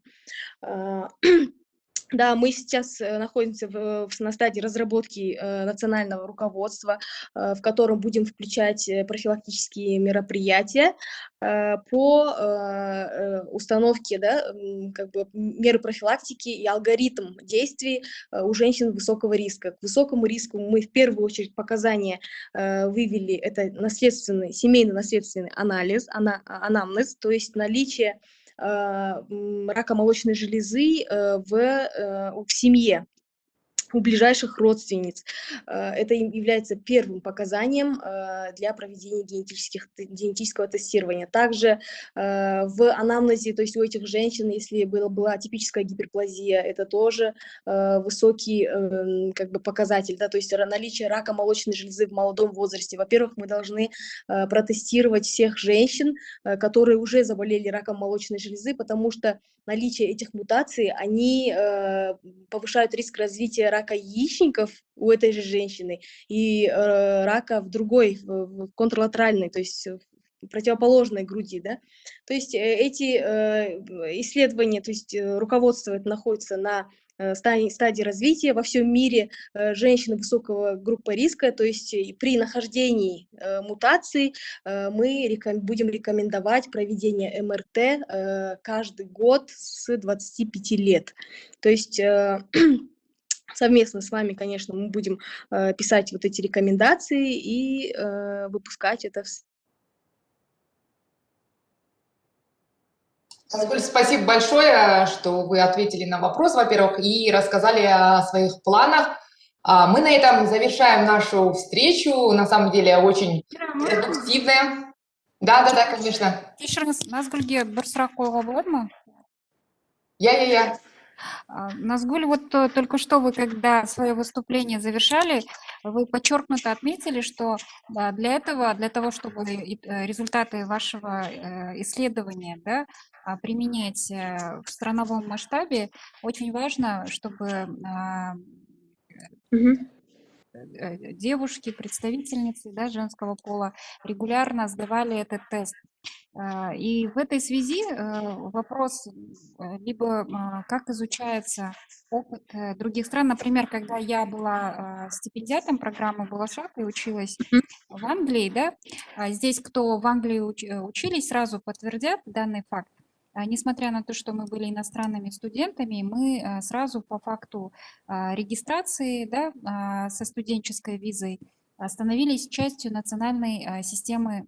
Да, мы сейчас находимся на стадии разработки национального руководства, в котором будем включать профилактические мероприятия по установке, да, как бы меры профилактики и алгоритм действий у женщин высокого риска. К высокому риску мы в первую очередь показания вывели это наследственный, семейно-наследственный анализ, анамнез, то есть наличие рака молочной железы в семье, у ближайших родственниц. Это является первым показанием для проведения генетического тестирования. Также в анамнезе, то есть у этих женщин, если была атипическая гиперплазия, это тоже высокий как бы показатель, да, то есть наличие рака молочной железы в молодом возрасте. Во-первых, мы должны протестировать всех женщин, которые уже заболели раком молочной железы, потому что наличие этих мутаций, они повышают риск развития рака яичников у этой же женщины и рака в другой, в контрлатеральной, то есть в противоположной груди, да. То есть эти исследования, то есть руководство это находится на стадии развития во всем мире. Женщины высокого группы риска, то есть при нахождении мутаций мы будем рекомендовать проведение МРТ каждый год с 25 лет. То есть совместно с вами, конечно, мы будем писать вот эти рекомендации и выпускать это. Назгуль, спасибо большое, что вы ответили на вопрос, во-первых, и рассказали о своих планах. Мы на этом завершаем нашу встречу. На самом деле очень продуктивная. Да, конечно. Кешіріңіз, Назгүлге бір сұрақ қоюға болады ма? Я. Назгуль, вот только что вы, когда свое выступление завершали, вы подчеркнуто отметили, что да, для того, чтобы результаты вашего исследования, да, применять в страновом масштабе, очень важно, чтобы девушки, представительницы, да, женского пола регулярно сдавали этот тест. И в этой связи вопрос, либо как изучается опыт других стран. Например, когда я была стипендиатом программы «Балашах» и училась в Англии, да, здесь кто в Англии учились, сразу подтвердят данный факт. Несмотря на то, что мы были иностранными студентами, мы сразу по факту регистрации, да, со студенческой визой становились частью национальной системы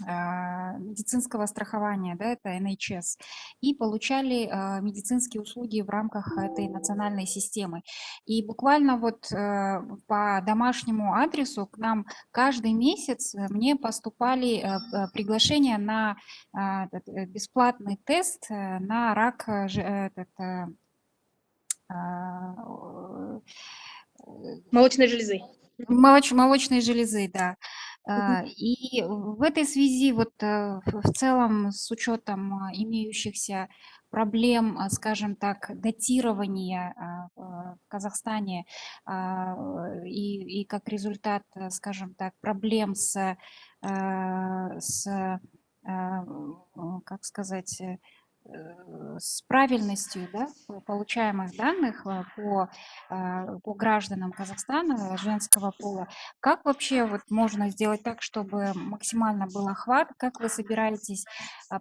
медицинского страхования, да, это NHS, и получали медицинские услуги в рамках этой национальной системы. И буквально вот по домашнему адресу к нам каждый месяц мне поступали приглашения на бесплатный тест на рак Молочной железы. Молочной железы, да. И в этой связи вот в целом с учетом имеющихся проблем, скажем так, датирования в Казахстане и как результат, скажем так, проблем как сказать, с правильностью, да, получаемых данных по гражданам Казахстана женского пола. Как вообще вот можно сделать так, чтобы максимально был охват? Как вы собираетесь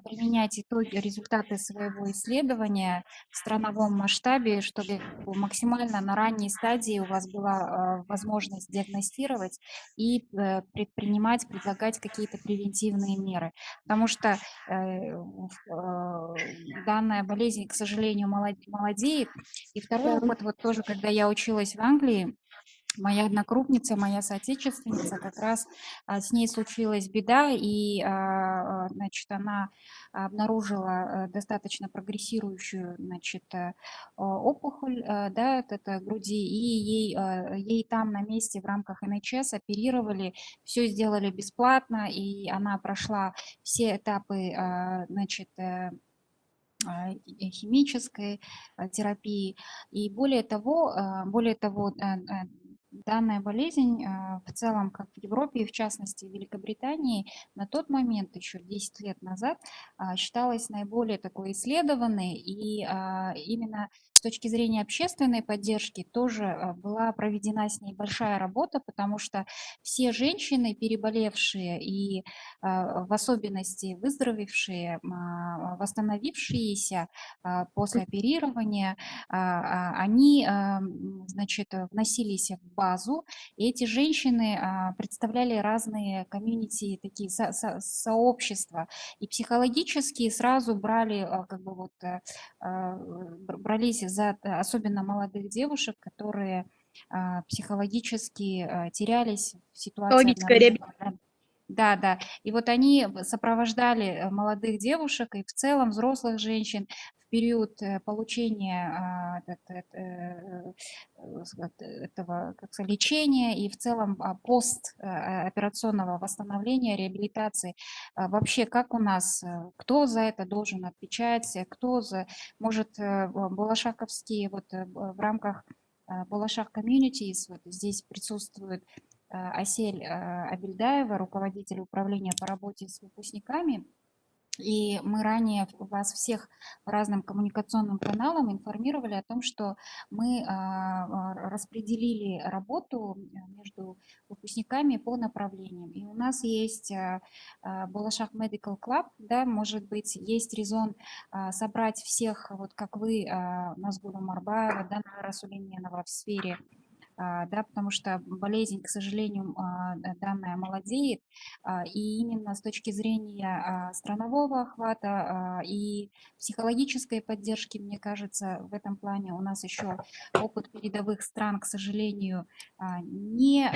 применять итоги, результаты своего исследования в страновом масштабе, чтобы максимально на ранней стадии у вас была возможность диагностировать и предлагать какие-то превентивные меры? Потому что данная болезнь, к сожалению, молодеет. И второй опыт, вот тоже, когда я училась в Англии, моя однокрупница, моя соотечественница, как раз с ней случилась беда, и, значит, она обнаружила достаточно прогрессирующую, значит, опухоль, да, это груди, и ей там на месте в рамках НХС оперировали, все сделали бесплатно, и она прошла все этапы, значит, химической терапии. И более того, данная болезнь в целом, как в Европе и в частности в Великобритании, на тот момент, еще 10 лет назад, считалась наиболее такой исследованной, и именно с точки зрения общественной поддержки тоже была проведена с ней большая работа, потому что все женщины, переболевшие и в особенности выздоровевшие, восстановившиеся после оперирования, они, значит, вносились в базу, и эти женщины представляли разные комьюнити, такие сообщества, и психологически сразу брали, как бы вот, брались за особенно молодых девушек, которые психологически терялись в ситуации Психологическая обнаружения. реабилитация. Да, да. И вот они сопровождали молодых девушек и в целом взрослых женщин в период получения этого, как сказать, лечения и в целом постоперационного восстановления, реабилитации. Вообще, как у нас, кто за это должен отвечать, может, Балашаховские, вот в рамках Балашах Communities, вот здесь присутствует Асель Абельдаева, руководитель управления по работе с выпускниками. И мы ранее вас всех по разным коммуникационным каналам информировали о том, что мы распределили работу между выпускниками по направлениям. И у нас есть Балашах Medical Club, да, может быть, есть резон собрать всех, вот как вы, Назгула Марбаева, Дана Расулейменова в сфере, да, потому что болезнь, к сожалению, данная молодеет, и именно с точки зрения странового охвата и психологической поддержки, мне кажется, в этом плане у нас еще опыт передовых стран, к сожалению, не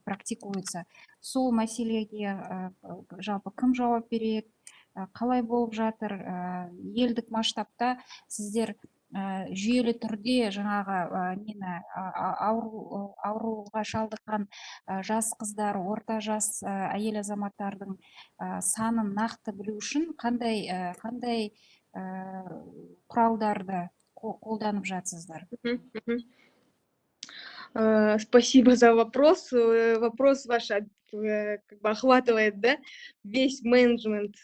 практикуется. Сол мәселеге жалпы кім жауап береді, қалай болып жатыр, елдік масштабта сіздер жүйелі түрде жаңағы нені ауруға шалдыққан жас қыздар, орта жас әйел азаматтардың санын нақты білу үшін қандай құралдарды қолданып жатсыздар? Спасибо за вопрос. Вопрос ваш как бы охватывает, да, весь менеджмент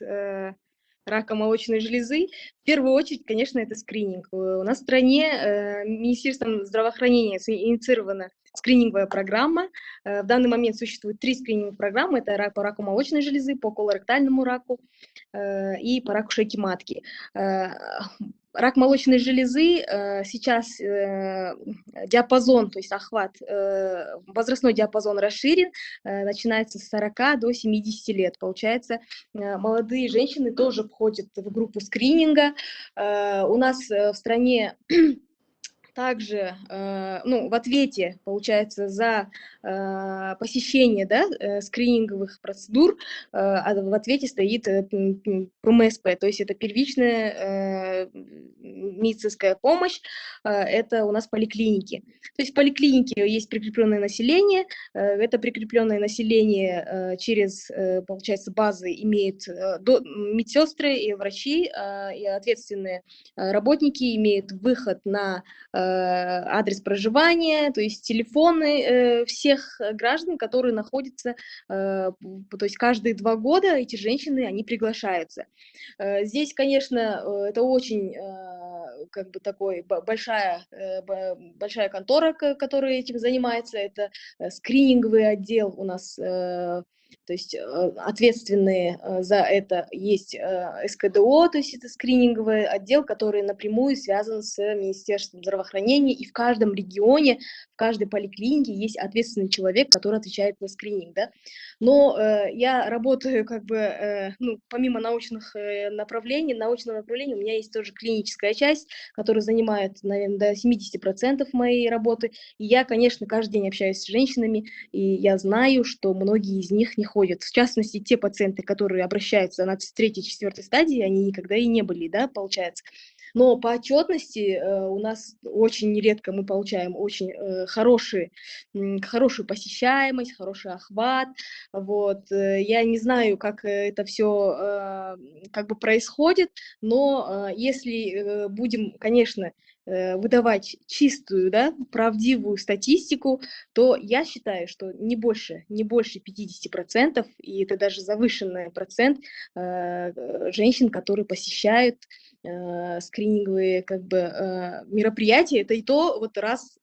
рака молочной железы. В первую очередь, конечно, это скрининг. У нас в стране Министерством здравоохранения инициирована скрининговая программа. В данный момент существует 3 скрининговых программы. Это по раку молочной железы, по колоректальному раку и по раку шейки матки. Рак молочной железы сейчас диапазон, то есть охват, возрастной диапазон расширен, начинается с 40 до 70 лет. Получается, молодые женщины тоже входят в группу скрининга. У нас в стране также, в ответе, получается, за посещение, да, скрининговых процедур, в ответе стоит ПМСП, то есть это первичная медицинская помощь, это у нас поликлиники. То есть в поликлинике есть прикрепленное население, это прикрепленное население через, получается, базы имеют медсестры и врачи, и ответственные работники имеют выход на адрес проживания, то есть телефоны всех граждан, которые находятся, то есть каждые 2 года эти женщины, они приглашаются. Здесь, конечно, это очень как бы такой большая контора, которая этим занимается, это скрининговый отдел у нас То есть ответственные за это есть СКДО, то есть это скрининговый отдел, который напрямую связан с Министерством здравоохранения, и в каждом регионе, в каждой поликлинике есть ответственный человек, который отвечает за скрининг, да. Но я работаю как бы, ну, помимо научного направления у меня есть тоже клиническая часть, которая занимает, наверное, до 70% моей работы. И я, конечно, каждый день общаюсь с женщинами, и я знаю, что многие из них не ходят. В частности, те пациенты, которые обращаются на 3-4 стадии, они никогда и не были, да, получается. Но по отчетности у нас очень редко мы получаем очень хорошую посещаемость, хороший охват. Вот. Я не знаю, как это все как бы происходит, но если будем, конечно, выдавать чистую, да, правдивую статистику, то я считаю, что не больше 50%, и это даже завышенный процент женщин, которые посещают скрининговые как бы мероприятия, это и то вот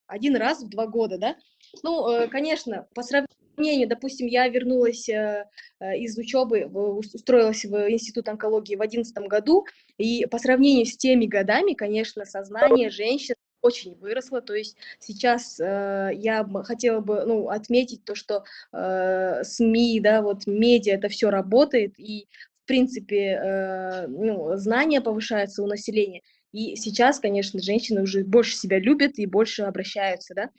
один раз в 2 года, да. Ну, конечно, по сравнению, допустим, я вернулась из учебы, устроилась в Институт онкологии в 2011 году, и по сравнению с теми годами, конечно, сознание женщин очень выросло. То есть сейчас я хотела бы отметить то, что СМИ, да, вот медиа, это все работает, и в принципе знания повышаются у населения. И сейчас, конечно, женщины уже больше себя любят и больше обращаются, да,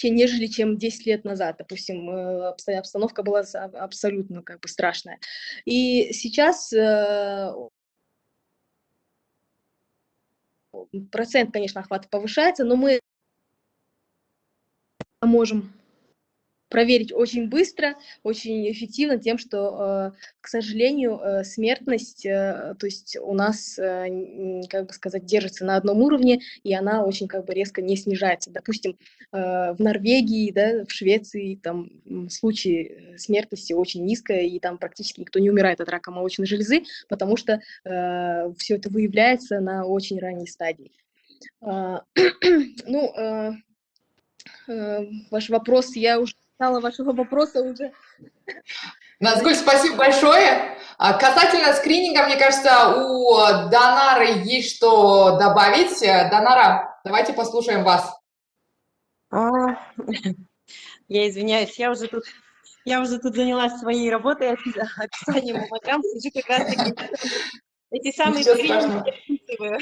нежели чем 10 лет назад, допустим, обстановка была абсолютно как бы страшная. И сейчас процент, конечно, охвата повышается, но мы можем проверить очень быстро, очень эффективно тем, что, к сожалению, смертность, то есть у нас, как бы сказать, держится на одном уровне, и она очень как бы резко не снижается. Допустим, в Норвегии, да, в Швеции там случаи смертности очень низкая, и там практически никто не умирает от рака молочной железы, потому что все это выявляется на очень ранней стадии. Ваш вопрос, я уже стала вашего вопроса уже. Назгуль, спасибо большое. Касательно скрининга, мне кажется, у Данары есть что добавить. Данара, давайте послушаем вас. Я извиняюсь, я уже тут занялась своей работой, описанием маммограмм, сижу как раз-таки эти самые Ничего скрининги страшного. описываю.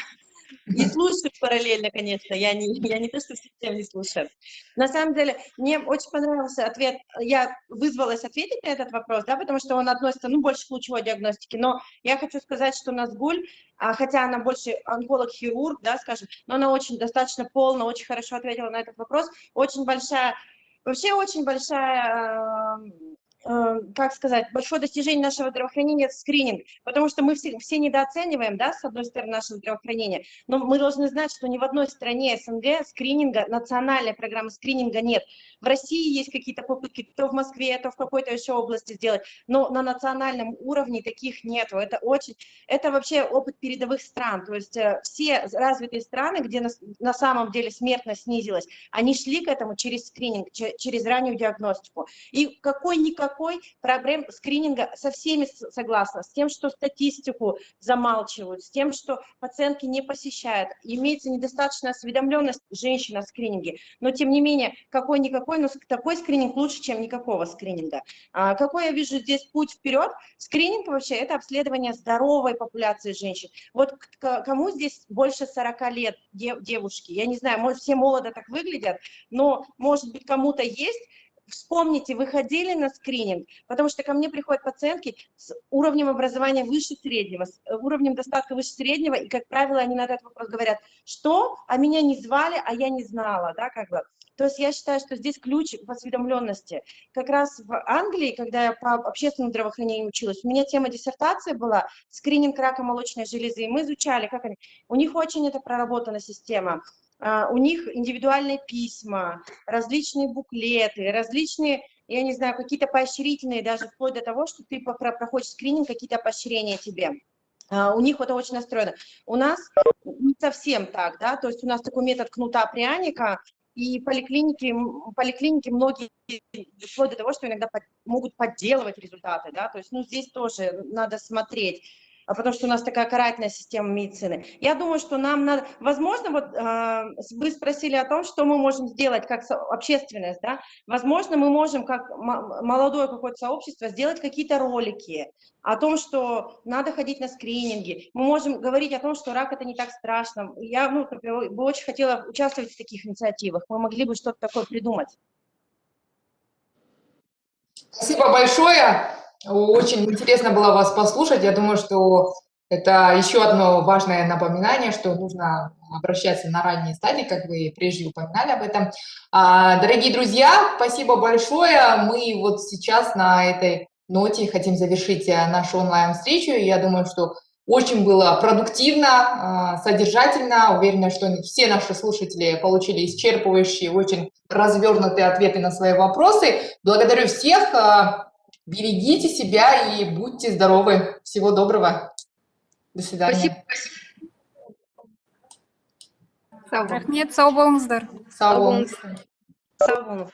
И слушаю параллельно, конечно, я не то, что совсем не слушаю. На самом деле, мне очень понравился ответ, я вызвалась ответить на этот вопрос, да, потому что он относится, больше к лучевой диагностике, но я хочу сказать, что Назгуль, хотя она больше онколог-хирург, да, скажем, но она очень достаточно полно, очень хорошо ответила на этот вопрос, очень большая, как сказать, большое достижение нашего здравоохранения – это скрининг, потому что мы все недооцениваем, да, с одной стороны, наше здравоохранение, но мы должны знать, что ни в одной стране СНГ скрининга, национальной программы скрининга нет. В России есть какие-то попытки, то в Москве, то в какой-то еще области сделать, но на национальном уровне таких нет. Это вообще опыт передовых стран, то есть все развитые страны, где на самом деле смертность снизилась, они шли к этому через скрининг, через раннюю диагностику. И какой-никакой проблем скрининга, со всеми согласна, с тем, что статистику замалчивают, с тем, что пациентки не посещают, имеется недостаточная осведомленность женщин о скрининге, но тем не менее, какой-никакой, но такой скрининг лучше, чем никакого скрининга. Какой я вижу здесь путь вперед? Скрининг вообще это обследование здоровой популяции женщин. Вот кому здесь больше 40 лет девушки? Я не знаю, может, все молодо так выглядят, но, может быть, кому-то есть. Вспомните, вы ходили на скрининг, потому что ко мне приходят пациентки с уровнем образования выше среднего, с уровнем достатка выше среднего, и, как правило, они на этот вопрос говорят, что, а меня не звали, а я не знала, да, как бы. То есть я считаю, что здесь ключ в осведомленности. Как раз в Англии, когда я по общественному здравоохранению училась, у меня тема диссертации была скрининг рака молочной железы, и мы изучали, как они, у них очень это проработана система. У них индивидуальные письма, различные буклеты, различные, я не знаю, какие-то поощрительные, даже вплоть до того, что ты проходишь скрининг, какие-то поощрения тебе. У них это очень настроено. У нас не совсем так, да, то есть у нас такой метод кнута-пряника, И поликлиники многие, вплоть до того, что иногда могут подделывать результаты, да, то есть, ну, здесь тоже надо смотреть, потому что у нас такая карательная система медицины. Я думаю, что нам надо, возможно, вот вы спросили о том, что мы можем сделать как общественность, да, возможно, мы можем как молодое какое-то сообщество сделать какие-то ролики о том, что надо ходить на скрининги, мы можем говорить о том, что рак это не так страшно. Я бы очень хотела участвовать в таких инициативах, мы могли бы что-то такое придумать. Спасибо большое. Очень интересно было вас послушать. Я думаю, что это еще одно важное напоминание, что нужно обращаться на ранние стадии, как вы прежде упоминали об этом. Дорогие друзья, спасибо большое. Мы вот сейчас на этой ноте хотим завершить нашу онлайн-встречу. Я думаю, что очень было продуктивно, содержательно. Уверена, что все наши слушатели получили исчерпывающие, очень развернутые ответы на свои вопросы. Благодарю всех. Берегите себя и будьте здоровы. Всего доброго. До свидания. Рахмет, сау болыңыздар. Сау болыңыз. Сау болыңыз.